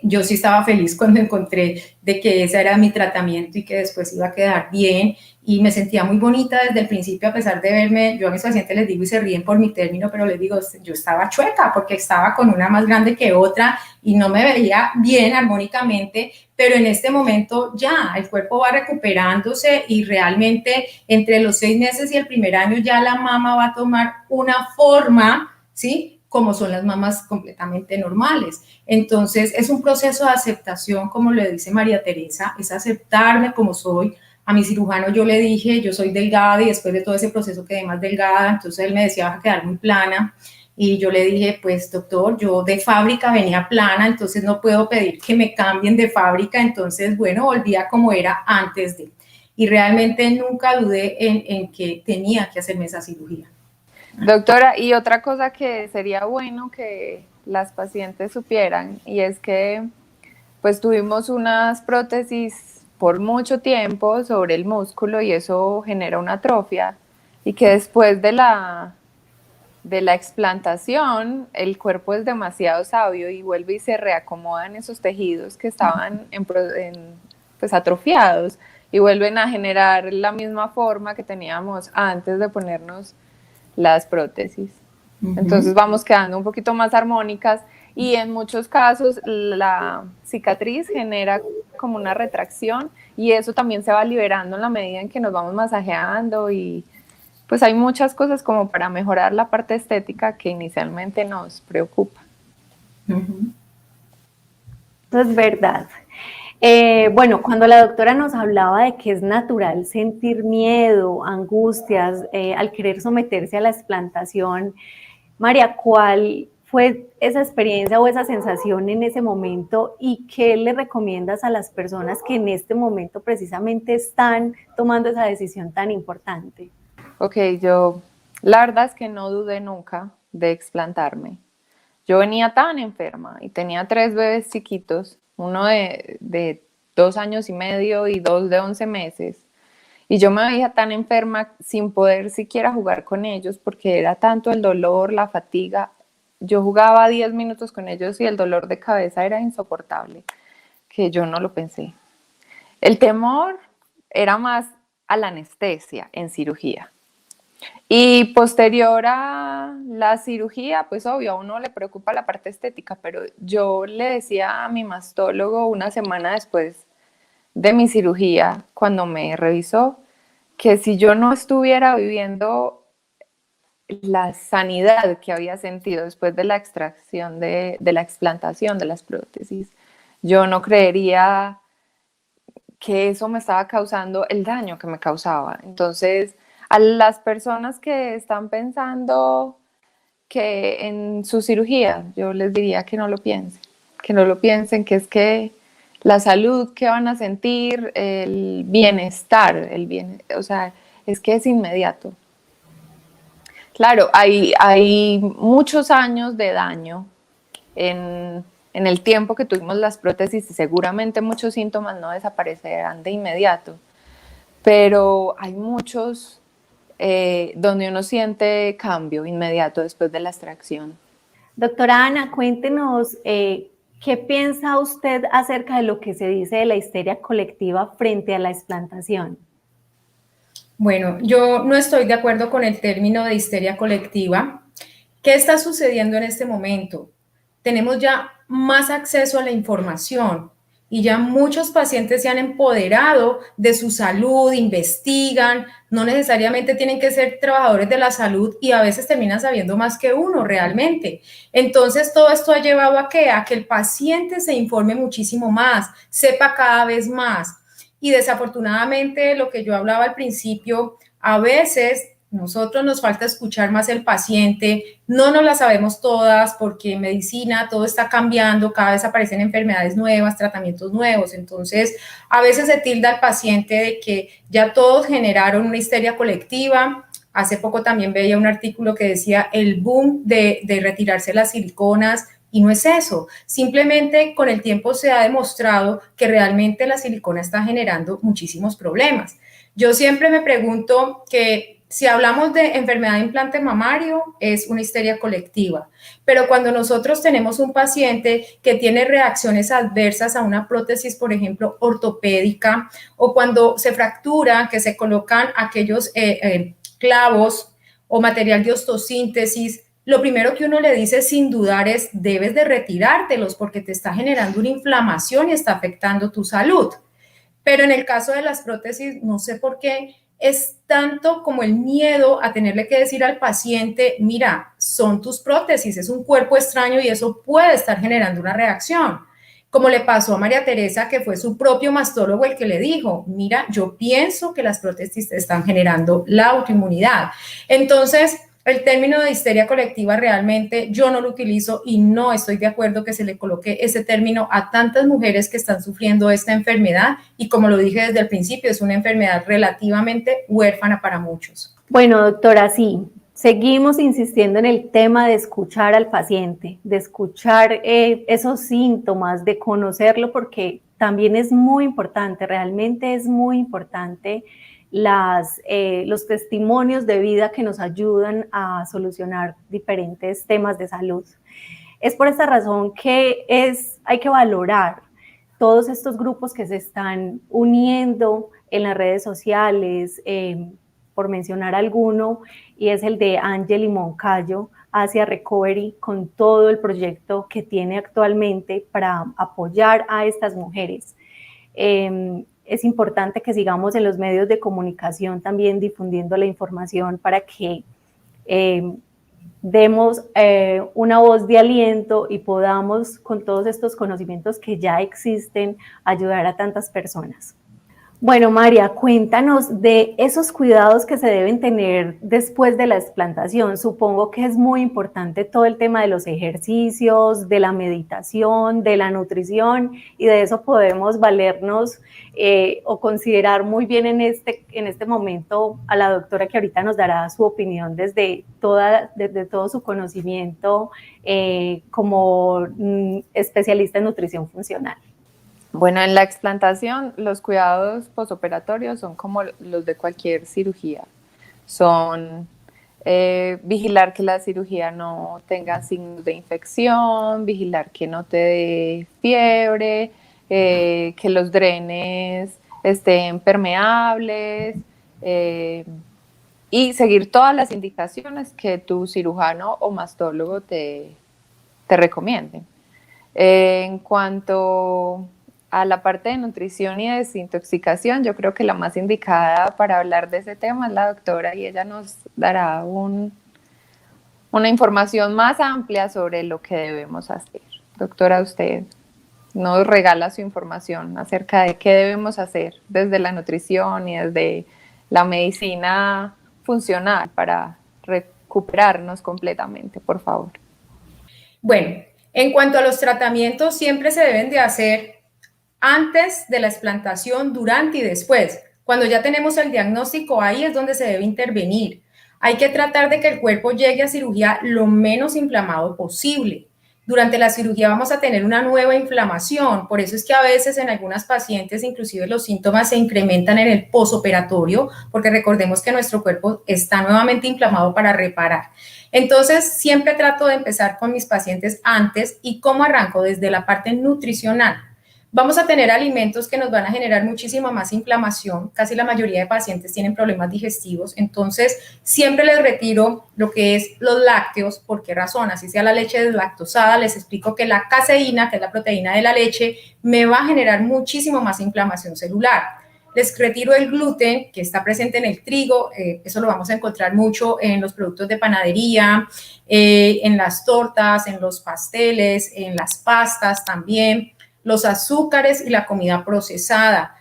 Yo sí estaba feliz cuando encontré de que ese era mi tratamiento y que después iba a quedar bien y me sentía muy bonita desde el principio a pesar de verme, yo a mis pacientes les digo y se ríen por mi término, pero les digo, yo estaba chueca porque estaba con una más grande que otra y no me veía bien armónicamente, pero en este momento ya el cuerpo va recuperándose y realmente entre los 6 meses y el primer año ya la mama va a tomar una forma, ¿sí?, como son las mamas completamente normales. Entonces, es un proceso de aceptación, como le dice María Teresa, es aceptarme como soy. A mi cirujano yo le dije, yo soy delgada y después de todo ese proceso quedé más delgada, entonces él me decía, vas a quedar muy plana. Y yo le dije, pues doctor, yo de fábrica venía plana, entonces no puedo pedir que me cambien de fábrica, entonces bueno, volví a como era antes de. Y realmente nunca dudé en que tenía que hacerme esa cirugía. Doctora, y otra cosa que sería bueno que las pacientes supieran, y es que pues tuvimos unas prótesis por mucho tiempo sobre el músculo y eso genera una atrofia, y que después de la explantación el cuerpo es demasiado sabio y vuelve y se reacomodan esos tejidos que estaban pues atrofiados y vuelven a generar la misma forma que teníamos antes de ponernos las prótesis. Entonces vamos quedando un poquito más armónicas y en muchos casos la cicatriz genera como una retracción y eso también se va liberando en la medida en que nos vamos masajeando y pues hay muchas cosas como para mejorar la parte estética que inicialmente nos preocupa. Eso es verdad. Bueno, cuando la doctora nos hablaba de que es natural sentir miedo, angustias al querer someterse a la explantación, María, ¿cuál fue esa experiencia o esa sensación en ese momento y qué le recomiendas a las personas que en este momento precisamente están tomando esa decisión tan importante? Ok, la verdad es que no dudé nunca de explantarme. Yo venía tan enferma y tenía 3 bebés chiquitos, uno de 2 años y medio y 2 de 11 meses. Y yo me veía tan enferma sin poder siquiera jugar con ellos porque era tanto el dolor, la fatiga. Yo jugaba 10 minutos con ellos y el dolor de cabeza era insoportable, que yo no lo pensé. El temor era más a la anestesia en cirugía. Y posterior a la cirugía, pues obvio, a uno le preocupa la parte estética, pero yo le decía a mi mastólogo una semana después de mi cirugía, cuando me revisó, que si yo no estuviera viviendo la sanidad que había sentido después de la extracción, de la explantación de las prótesis, yo no creería que eso me estaba causando el daño que me causaba. Entonces, a las personas que están pensando que en su cirugía, yo les diría que no lo piensen, que es que la salud que van a sentir, el bienestar, o sea, es que es inmediato. Claro, hay muchos años de daño en el tiempo que tuvimos las prótesis y seguramente muchos síntomas no desaparecerán de inmediato, pero hay muchos donde uno siente cambio inmediato después de la extracción. Doctora Ana, cuéntenos qué piensa usted acerca de lo que se dice de la histeria colectiva frente a la explantación. Bueno, yo no estoy de acuerdo con el término de histeria colectiva. ¿Qué está sucediendo en este momento? Tenemos ya más acceso a la información y ya muchos pacientes se han empoderado de su salud, investigan, no necesariamente tienen que ser trabajadores de la salud y a veces terminan sabiendo más que uno realmente. Entonces, todo esto ha llevado a ¿qué? A que el paciente se informe muchísimo más, sepa cada vez más. Y desafortunadamente, lo que yo hablaba al principio, a veces nosotros nos falta escuchar más el paciente, no nos la sabemos todas porque en medicina todo está cambiando, cada vez aparecen enfermedades nuevas, tratamientos nuevos, entonces a veces se tilda al paciente de que ya todos generaron una histeria colectiva. Hace poco también veía un artículo que decía el boom de retirarse las siliconas. Y no es eso, simplemente con el tiempo se ha demostrado que realmente la silicona está generando muchísimos problemas. Yo siempre me pregunto que si hablamos de enfermedad de implante mamario, es una histeria colectiva, pero cuando nosotros tenemos un paciente que tiene reacciones adversas a una prótesis, por ejemplo, ortopédica, o cuando se fractura, que se colocan aquellos clavos o material de ostosíntesis, lo primero que uno le dice sin dudar es debes de retirártelos porque te está generando una inflamación y está afectando tu salud. Pero en el caso de las prótesis, no sé por qué, es tanto como el miedo a tenerle que decir al paciente, mira, son tus prótesis, es un cuerpo extraño y eso puede estar generando una reacción. Como le pasó a María Teresa, que fue su propio mastólogo el que le dijo, mira, yo pienso que las prótesis te están generando la autoinmunidad. Entonces, El término de histeria colectiva realmente yo no lo utilizo y no estoy de acuerdo que se le coloque ese término a tantas mujeres que están sufriendo esta enfermedad y como lo dije desde el principio, es una enfermedad relativamente huérfana para muchos. Bueno, doctora, sí, seguimos insistiendo en el tema de escuchar al paciente, de escuchar esos síntomas, de conocerlo, porque también es muy importante, realmente es muy importante los testimonios de vida que nos ayudan a solucionar diferentes temas de salud. Es por esta razón que hay que valorar todos estos grupos que se están uniendo en las redes sociales, por mencionar alguno, y es el de Angeli Moncayo, Asia Recovery, con todo el proyecto que tiene actualmente para apoyar a estas mujeres. Es importante que sigamos en los medios de comunicación también difundiendo la información para que demos una voz de aliento y podamos, con todos estos conocimientos que ya existen, ayudar a tantas personas. Bueno, María, cuéntanos de esos cuidados que se deben tener después de la explantación. Supongo que es muy importante todo el tema de los ejercicios, de la meditación, de la nutrición, y de eso podemos valernos o considerar muy bien en este momento a la doctora que ahorita nos dará su opinión desde todo su conocimiento como especialista en nutrición funcional. Bueno, en la explantación los cuidados posoperatorios son como los de cualquier cirugía. Son vigilar que la cirugía no tenga signos de infección, vigilar que no te dé fiebre, que los drenes estén permeables y seguir todas las indicaciones que tu cirujano o mastólogo te recomienden. En cuanto a la parte de nutrición y desintoxicación, yo creo que la más indicada para hablar de ese tema es la doctora y ella nos dará una información más amplia sobre lo que debemos hacer. Doctora, usted nos regala su información acerca de qué debemos hacer desde la nutrición y desde la medicina funcional para recuperarnos completamente, por favor. Bueno, en cuanto a los tratamientos, siempre se deben de hacer antes de la explantación, durante y después. Cuando ya tenemos el diagnóstico, ahí es donde se debe intervenir. Hay que tratar de que el cuerpo llegue a cirugía lo menos inflamado posible. Durante la cirugía vamos a tener una nueva inflamación, por eso es que a veces en algunas pacientes inclusive los síntomas se incrementan en el posoperatorio, porque recordemos que nuestro cuerpo está nuevamente inflamado para reparar. Entonces, siempre trato de empezar con mis pacientes antes. ¿Y cómo arranco? Desde la parte nutricional. Vamos a tener alimentos que nos van a generar muchísima más inflamación. Casi la mayoría de pacientes tienen problemas digestivos. Entonces, siempre les retiro lo que es los lácteos. ¿Por qué razón? Así sea la leche deslactosada, les explico que la caseína, que es la proteína de la leche, me va a generar muchísimo más inflamación celular. Les retiro el gluten que está presente en el trigo, eso lo vamos a encontrar mucho en los productos de panadería, en las tortas, en los pasteles, en las pastas también, los azúcares y la comida procesada.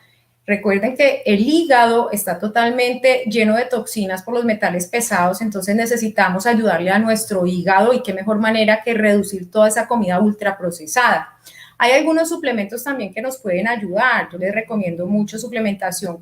Recuerden que el hígado está totalmente lleno de toxinas por los metales pesados, entonces necesitamos ayudarle a nuestro hígado y qué mejor manera que reducir toda esa comida ultraprocesada. Hay algunos suplementos también que nos pueden ayudar. Yo les recomiendo mucho suplementación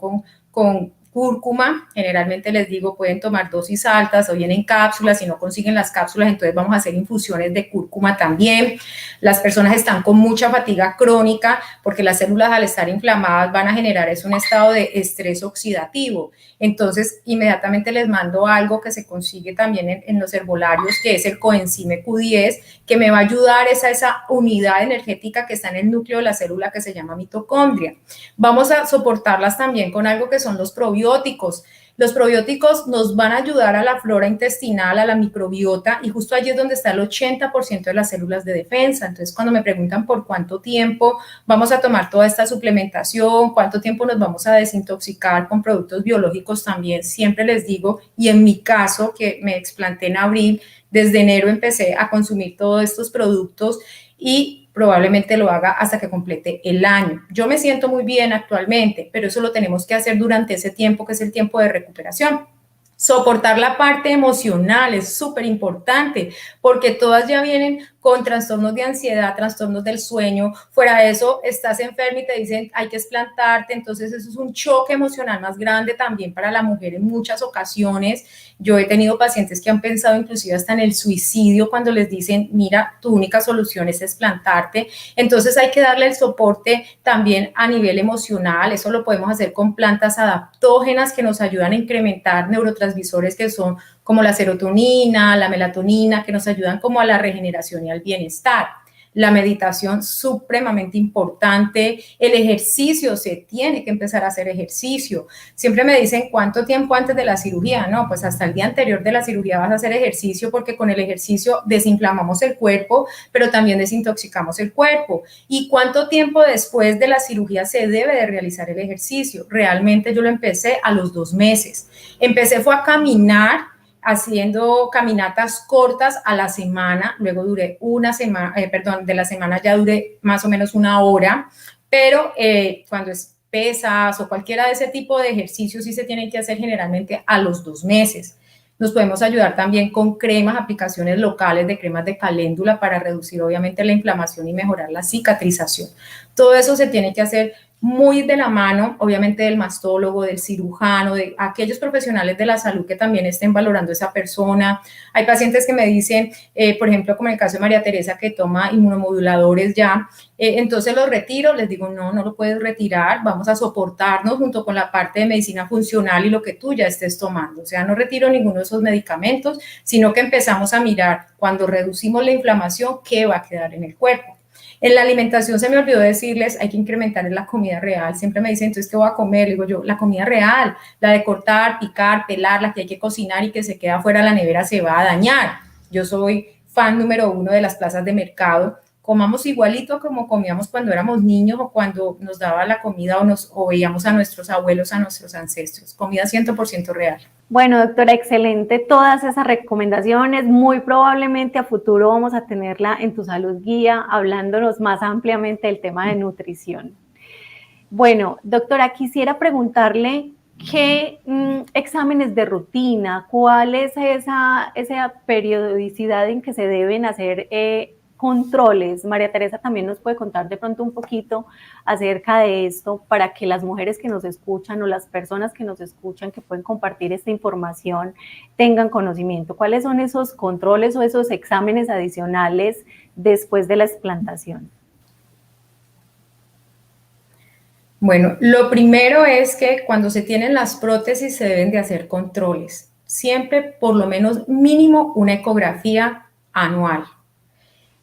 con cúrcuma. Generalmente les digo, pueden tomar dosis altas o vienen cápsulas. Si no consiguen las cápsulas, entonces vamos a hacer infusiones de cúrcuma también. Las personas están con mucha fatiga crónica porque las células al estar inflamadas van a generar un estado de estrés oxidativo. Entonces, inmediatamente les mando algo que se consigue también en los herbolarios, que es el coenzime Q10, que me va a ayudar esa unidad energética que está en el núcleo de la célula que se llama mitocondria. Vamos a soportarlas también con algo que son los probióticos. Los probióticos nos van a ayudar a la flora intestinal, a la microbiota, y justo allí es donde está el 80% de las células de defensa. Entonces, cuando me preguntan por cuánto tiempo vamos a tomar toda esta suplementación, cuánto tiempo nos vamos a desintoxicar con productos biológicos también, siempre les digo, y en mi caso, que me explanté en abril, desde enero empecé a consumir todos estos productos y probablemente lo haga hasta que complete el año. Yo me siento muy bien actualmente, pero eso lo tenemos que hacer durante ese tiempo que es el tiempo de recuperación. Soportar la parte emocional es súper importante porque todas ya vienen con trastornos de ansiedad, trastornos del sueño. Fuera de eso, estás enferma y te dicen hay que explantarte. Entonces, eso es un choque emocional más grande también para la mujer en muchas ocasiones. Yo he tenido pacientes que han pensado inclusive hasta en el suicidio cuando les dicen, mira, tu única solución es explantarte. Entonces, hay que darle el soporte también a nivel emocional. Eso lo podemos hacer con plantas adaptógenas que nos ayudan a incrementar neurotransmisores que son como la serotonina, la melatonina, que nos ayudan como a la regeneración y al bienestar. La meditación supremamente importante, el ejercicio, se tiene que empezar a hacer ejercicio. Siempre me dicen, ¿cuánto tiempo antes de la cirugía? No, pues hasta el día anterior de la cirugía vas a hacer ejercicio porque con el ejercicio desinflamamos el cuerpo, pero también desintoxicamos el cuerpo. ¿Y cuánto tiempo después de la cirugía se debe de realizar el ejercicio? Realmente yo lo empecé a los 2 meses. Fue a caminar, haciendo caminatas cortas a la semana, luego duré una semana, de la semana ya duré más o menos 1 hora, pero cuando es pesas o cualquiera de ese tipo de ejercicios sí se tienen que hacer generalmente a los 2 meses. Nos podemos ayudar también con cremas, aplicaciones locales de cremas de caléndula para reducir obviamente la inflamación y mejorar la cicatrización. Todo eso se tiene que hacer muy de la mano, obviamente, del mastólogo, del cirujano, de aquellos profesionales de la salud que también estén valorando a esa persona. Hay pacientes que me dicen, por ejemplo, como en el caso de María Teresa, que toma inmunomoduladores ya, entonces los retiro, les digo, no lo puedes retirar, vamos a soportarnos junto con la parte de medicina funcional y lo que tú ya estés tomando. O sea, no retiro ninguno de esos medicamentos, sino que empezamos a mirar cuando reducimos la inflamación, qué va a quedar en el cuerpo. En la alimentación se me olvidó decirles, hay que incrementar en la comida real. Siempre me dicen, entonces, ¿qué voy a comer? Digo yo, la comida real, la de cortar, picar, pelar, la que hay que cocinar y que se queda fuera de la nevera se va a dañar. Yo soy fan número 1 de las plazas de mercado. Comamos igualito como comíamos cuando éramos niños o cuando nos daba la comida o veíamos a nuestros abuelos, a nuestros ancestros. Comida 100% real. Bueno, doctora, excelente todas esas recomendaciones. Muy probablemente a futuro vamos a tenerla en Tu Salud Guía, hablándonos más ampliamente del tema de nutrición. Bueno, doctora, quisiera preguntarle qué exámenes de rutina, cuál es esa periodicidad en que se deben hacer controles. María Teresa también nos puede contar de pronto un poquito acerca de esto para que las mujeres que nos escuchan o las personas que nos escuchan que pueden compartir esta información tengan conocimiento. ¿Cuáles son esos controles o esos exámenes adicionales después de la explantación? Bueno, lo primero es que cuando se tienen las prótesis se deben de hacer controles. Siempre por lo menos mínimo una ecografía anual.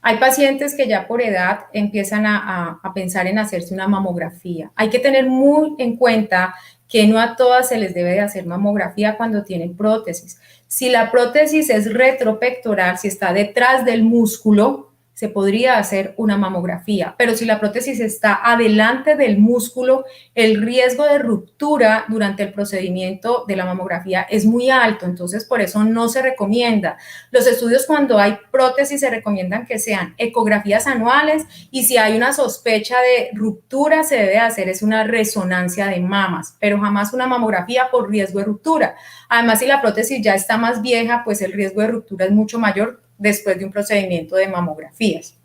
Hay pacientes que ya por edad empiezan a pensar en hacerse una mamografía. Hay que tener muy en cuenta que no a todas se les debe de hacer mamografía cuando tienen prótesis. Si la prótesis es retropectoral, si está detrás del músculo, se podría hacer una mamografía, pero si la prótesis está adelante del músculo, el riesgo de ruptura durante el procedimiento de la mamografía es muy alto, entonces por eso no se recomienda. Los estudios cuando hay prótesis se recomiendan que sean ecografías anuales y si hay una sospecha de ruptura se debe hacer es una resonancia de mamas, pero jamás una mamografía por riesgo de ruptura. Además, si la prótesis ya está más vieja, pues el riesgo de ruptura es mucho mayor después de un procedimiento de mamografías.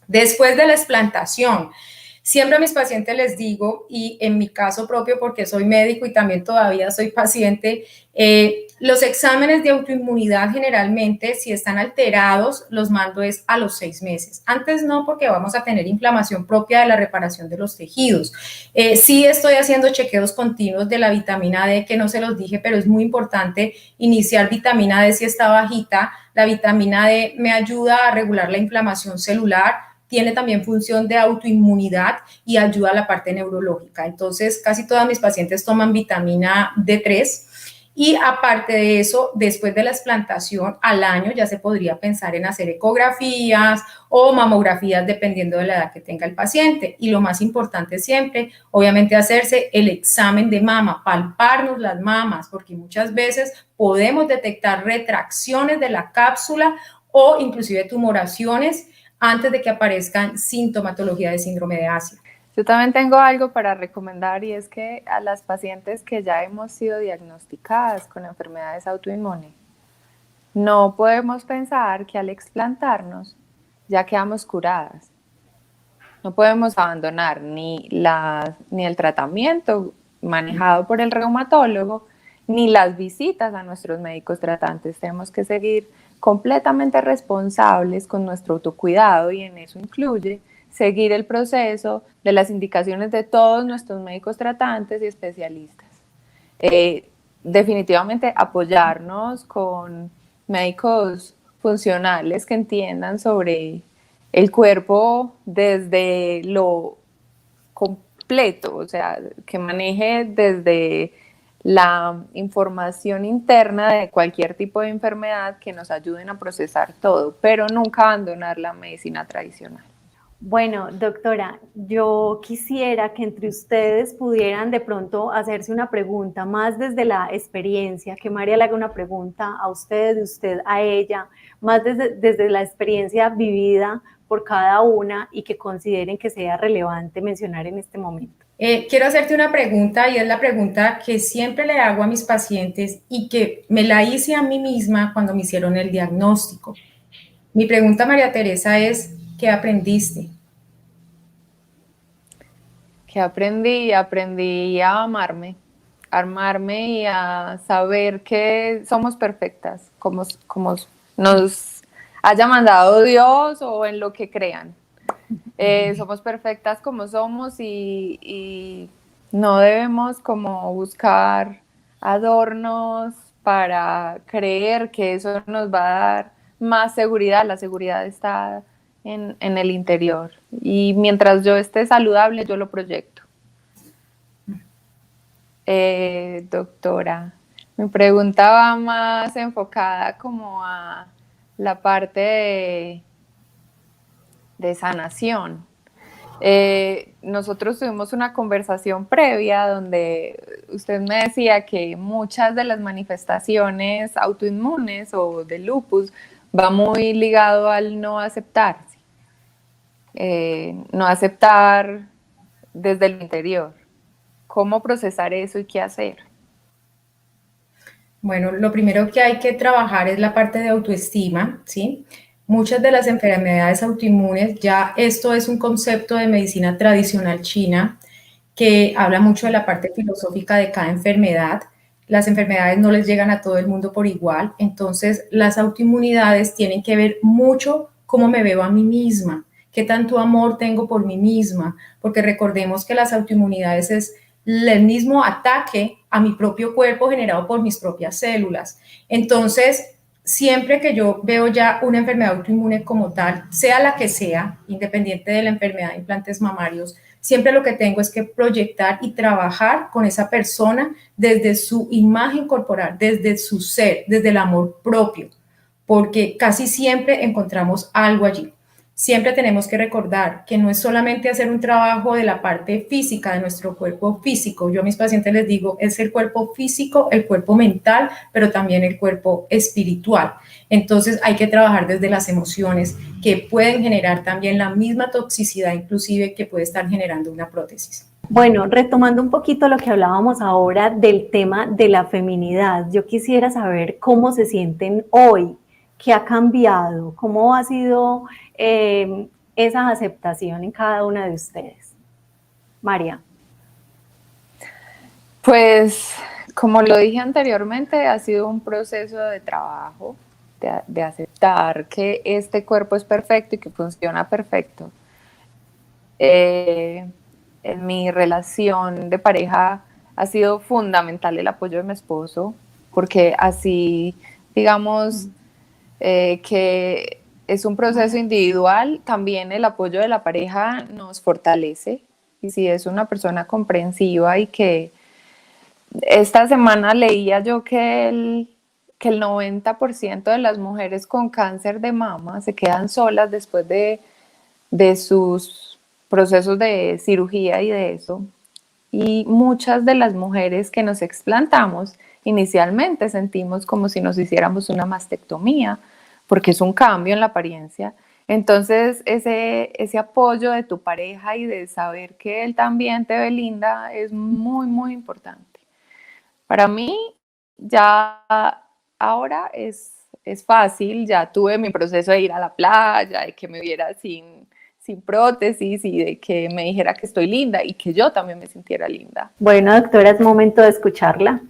Después de la explantación, siempre a mis pacientes les digo, y en mi caso propio porque soy médico y también todavía soy paciente, los exámenes de autoinmunidad generalmente, si están alterados, los mando es a los 6 meses. Antes no, porque vamos a tener inflamación propia de la reparación de los tejidos. Sí estoy haciendo chequeos continuos de la vitamina D, que no se los dije, pero es muy importante iniciar vitamina D si está bajita. La vitamina D me ayuda a regular la inflamación celular, tiene también función de autoinmunidad y ayuda a la parte neurológica. Entonces, casi todas mis pacientes toman vitamina D3 y aparte de eso, después de la explantación al año ya se podría pensar en hacer ecografías o mamografías dependiendo de la edad que tenga el paciente. Y lo más importante siempre, obviamente, hacerse el examen de mama, palparnos las mamas, porque muchas veces podemos detectar retracciones de la cápsula o inclusive tumoraciones antes de que aparezcan sintomatología de síndrome de Asia. Yo también tengo algo para recomendar y es que a las pacientes que ya hemos sido diagnosticadas con enfermedades autoinmunes, no podemos pensar que al explantarnos ya quedamos curadas. No podemos abandonar ni el tratamiento manejado por el reumatólogo, ni las visitas a nuestros médicos tratantes. Tenemos que seguir completamente responsables con nuestro autocuidado y en eso incluye seguir el proceso de las indicaciones de todos nuestros médicos tratantes y especialistas. Definitivamente apoyarnos con médicos funcionales que entiendan sobre el cuerpo desde lo completo, o sea, que maneje desde la información interna de cualquier tipo de enfermedad que nos ayuden a procesar todo, pero nunca abandonar la medicina tradicional. Bueno, doctora, yo quisiera que entre ustedes pudieran de pronto hacerse una pregunta más desde la experiencia, que María le haga una pregunta a usted, de usted a ella, más desde la experiencia vivida por cada una y que consideren que sea relevante mencionar en este momento. Quiero hacerte una pregunta y es la pregunta que siempre le hago a mis pacientes y que me la hice a mí misma cuando me hicieron el diagnóstico. Mi pregunta, María Teresa, es, ¿qué aprendiste? ¿Qué aprendí? Aprendí a amarme y a saber que somos perfectas, como nos haya mandado Dios o en lo que crean. Somos perfectas como somos y no debemos como buscar adornos para creer que eso nos va a dar más seguridad. La seguridad está en el interior y mientras yo esté saludable yo lo proyecto. Doctora, mi pregunta va más enfocada como a la parte de sanación. Nosotros tuvimos una conversación previa donde usted me decía que muchas de las manifestaciones autoinmunes o de lupus va muy ligado al no aceptarse, no aceptar desde el interior. ¿Cómo procesar eso y qué hacer? Bueno, lo primero que hay que trabajar es la parte de autoestima, ¿sí? Muchas de las enfermedades autoinmunes, ya esto es un concepto de medicina tradicional china que habla mucho de la parte filosófica de cada enfermedad. Las enfermedades no les llegan a todo el mundo por igual, entonces las autoinmunidades tienen que ver mucho cómo me veo a mí misma, qué tanto amor tengo por mí misma, porque recordemos que las autoinmunidades es el mismo ataque a mi propio cuerpo generado por mis propias células. Entonces, siempre que yo veo ya una enfermedad autoinmune como tal, sea la que sea, independiente de la enfermedad de implantes mamarios, siempre lo que tengo es que proyectar y trabajar con esa persona desde su imagen corporal, desde su ser, desde el amor propio, porque casi siempre encontramos algo allí. Siempre tenemos que recordar que no es solamente hacer un trabajo de la parte física de nuestro cuerpo físico. Yo a mis pacientes les digo, es el cuerpo físico, el cuerpo mental, pero también el cuerpo espiritual. Entonces hay que trabajar desde las emociones que pueden generar también la misma toxicidad, inclusive que puede estar generando una prótesis. Bueno, retomando un poquito lo que hablábamos ahora del tema de la feminidad, yo quisiera saber cómo se sienten hoy, qué ha cambiado, cómo ha sido esa aceptación en cada una de ustedes. María. Pues, como lo dije anteriormente, ha sido un proceso de trabajo, de aceptar que este cuerpo es perfecto y que funciona perfecto. En mi relación de pareja ha sido fundamental el apoyo de mi esposo, porque así, digamos, que es un proceso individual, también el apoyo de la pareja nos fortalece. Y si es una persona comprensiva y que esta semana leía yo que el 90% de las mujeres con cáncer de mama se quedan solas después de sus procesos de cirugía y de eso. Y muchas de las mujeres que nos explantamos inicialmente sentimos como si nos hiciéramos una mastectomía, porque es un cambio en la apariencia Entonces, ese apoyo de tu pareja y de saber que él también te ve linda es muy, muy importante. Para mí, ya ahora es fácil, ya tuve mi proceso de ir a la playa, de que me viera sin prótesis y de que me dijera que estoy linda y que yo también me sintiera linda. Bueno, doctora, es momento de escucharla.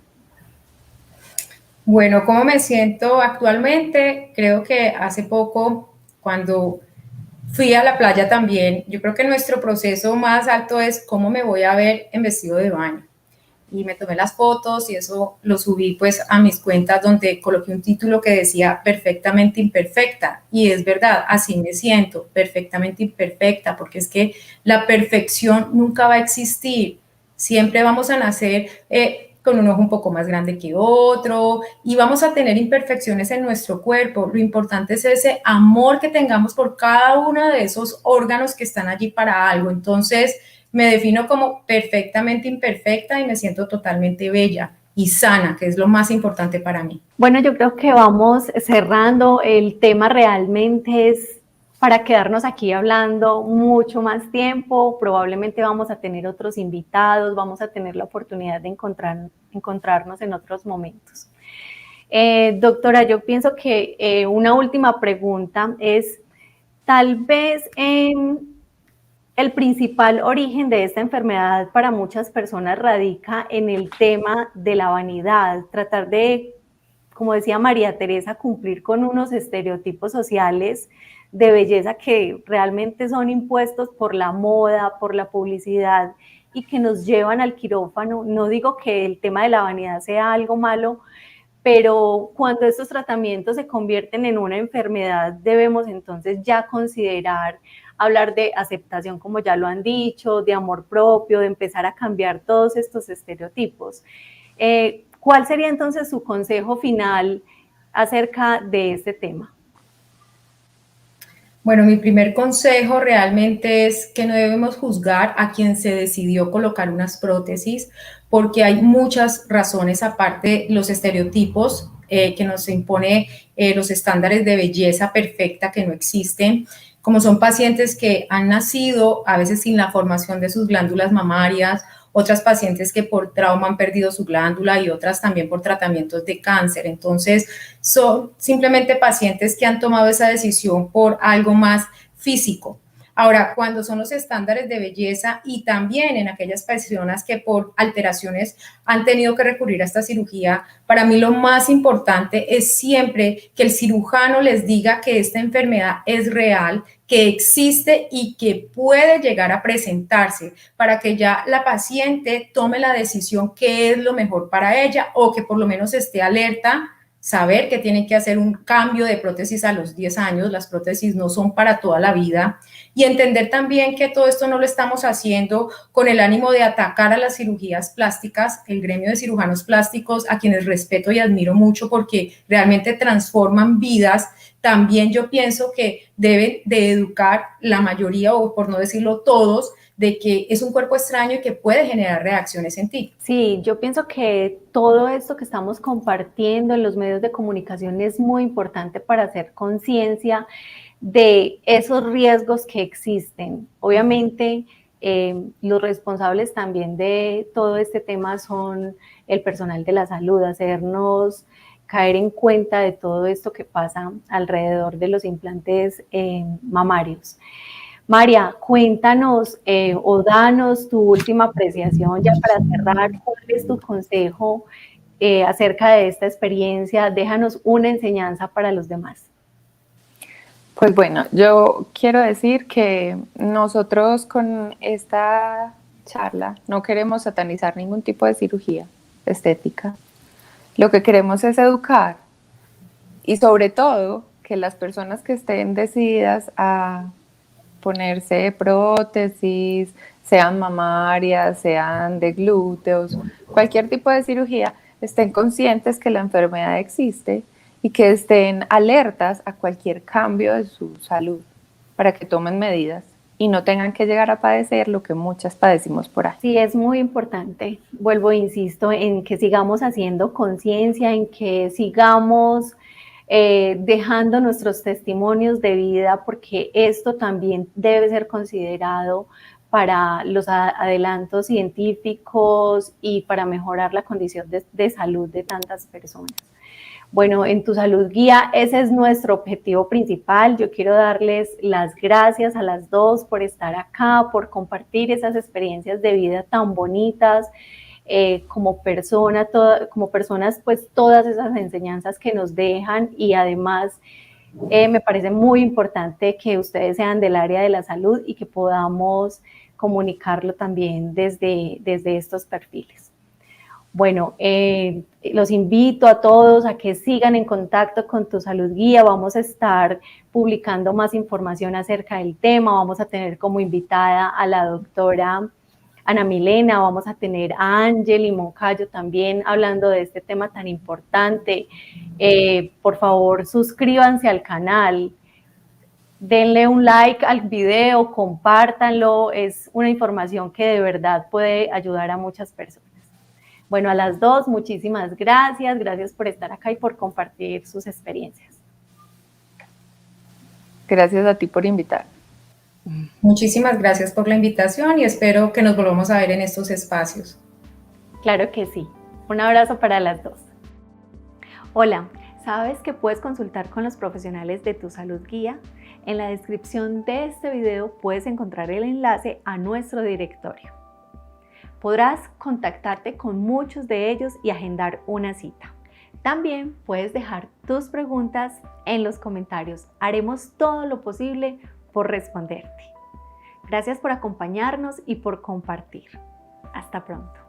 Bueno, ¿cómo me siento actualmente? Creo que hace poco, cuando fui a la playa también, yo creo que nuestro proceso más alto es cómo me voy a ver en vestido de baño. Y me tomé las fotos y eso lo subí pues a mis cuentas donde coloqué un título que decía perfectamente imperfecta. Y es verdad, así me siento, perfectamente imperfecta, porque es que la perfección nunca va a existir. Siempre vamos a nacer con un ojo un poco más grande que otro y vamos a tener imperfecciones en nuestro cuerpo. Lo importante es ese amor que tengamos por cada uno de esos órganos que están allí para algo. Entonces, me defino como perfectamente imperfecta y me siento totalmente bella y sana, que es lo más importante para mí. Bueno, yo creo que vamos cerrando. El tema realmente es para quedarnos aquí hablando mucho más tiempo. Probablemente vamos a tener otros invitados, vamos a tener la oportunidad de encontrarnos en otros momentos. Doctora, yo pienso que una última pregunta es, tal vez el principal origen de esta enfermedad para muchas personas radica en el tema de la vanidad, tratar de, como decía María Teresa, cumplir con unos estereotipos sociales de belleza que realmente son impuestos por la moda, por la publicidad y que nos llevan al quirófano. No digo que el tema de la vanidad sea algo malo, pero cuando estos tratamientos se convierten en una enfermedad, debemos entonces ya considerar hablar de aceptación, como ya lo han dicho, de amor propio, de empezar a cambiar todos estos estereotipos. ¿Cuál sería entonces su consejo final acerca de este tema? Bueno, mi primer consejo realmente es que no debemos juzgar a quien se decidió colocar unas prótesis, porque hay muchas razones aparte de los estereotipos que nos impone los estándares de belleza perfecta que no existen, como son pacientes que han nacido a veces sin la formación de sus glándulas mamarias, otras pacientes que por trauma han perdido su glándula y otras también por tratamientos de cáncer. Entonces, son simplemente pacientes que han tomado esa decisión por algo más físico. Ahora, cuando son los estándares de belleza y también en aquellas personas que por alteraciones han tenido que recurrir a esta cirugía, para mí lo más importante es siempre que el cirujano les diga que esta enfermedad es real, que existe y que puede llegar a presentarse para que ya la paciente tome la decisión que es lo mejor para ella o que por lo menos esté alerta, saber que tienen que hacer un cambio de prótesis a los 10 años, las prótesis no son para toda la vida, y entender también que todo esto no lo estamos haciendo con el ánimo de atacar a las cirugías plásticas, el gremio de cirujanos plásticos, a quienes respeto y admiro mucho porque realmente transforman vidas. También yo pienso que deben de educar la mayoría, o por no decirlo todos, de que es un cuerpo extraño y que puede generar reacciones en ti. Sí, yo pienso que todo esto que estamos compartiendo en los medios de comunicación es muy importante para hacer conciencia de esos riesgos que existen. Obviamente, los responsables también de todo este tema son el personal de la salud, hacernos caer en cuenta de todo esto que pasa alrededor de los implantes mamarios. María, cuéntanos o danos tu última apreciación ya para cerrar. ¿Cuál es tu consejo acerca de esta experiencia? Déjanos una enseñanza para los demás. Pues bueno, yo quiero decir que nosotros con esta charla no queremos satanizar ningún tipo de cirugía estética. Lo que queremos es educar y sobre todo que las personas que estén decididas a ponerse prótesis, sean mamarias, sean de glúteos, cualquier tipo de cirugía, estén conscientes que la enfermedad existe y que estén alertas a cualquier cambio de su salud para que tomen medidas y no tengan que llegar a padecer lo que muchas padecimos por ahí. Sí, es muy importante. Vuelvo e insisto en que sigamos haciendo conciencia, en que sigamos dejando nuestros testimonios de vida, porque esto también debe ser considerado para los adelantos científicos y para mejorar la condición de salud de tantas personas. Bueno, en Tu Salud Guía, ese es nuestro objetivo principal. Yo quiero darles las gracias a las dos por estar acá, por compartir esas experiencias de vida tan bonitas, como personas, pues todas esas enseñanzas que nos dejan, y además me parece muy importante que ustedes sean del área de la salud y que podamos comunicarlo también desde estos perfiles. Bueno, los invito a todos a que sigan en contacto con Tu Salud Guía. Vamos a estar publicando más información acerca del tema. Vamos a tener como invitada a la doctora Ana Milena, vamos a tener a Ángel y Moncayo también hablando de este tema tan importante. Por favor, suscríbanse al canal, denle un like al video, compártanlo, es una información que de verdad puede ayudar a muchas personas. Bueno, a las dos, muchísimas gracias, gracias por estar acá y por compartir sus experiencias. Gracias a ti por invitar. Muchísimas gracias por la invitación y espero que nos volvamos a ver en estos espacios. Claro que sí. Un abrazo para las dos. Hola, ¿sabes que puedes consultar con los profesionales de Tu Salud Guía? En la descripción de este video puedes encontrar el enlace a nuestro directorio. Podrás contactarte con muchos de ellos y agendar una cita. También puedes dejar tus preguntas en los comentarios. Haremos todo lo posible por responderte. Gracias por acompañarnos y por compartir. Hasta pronto.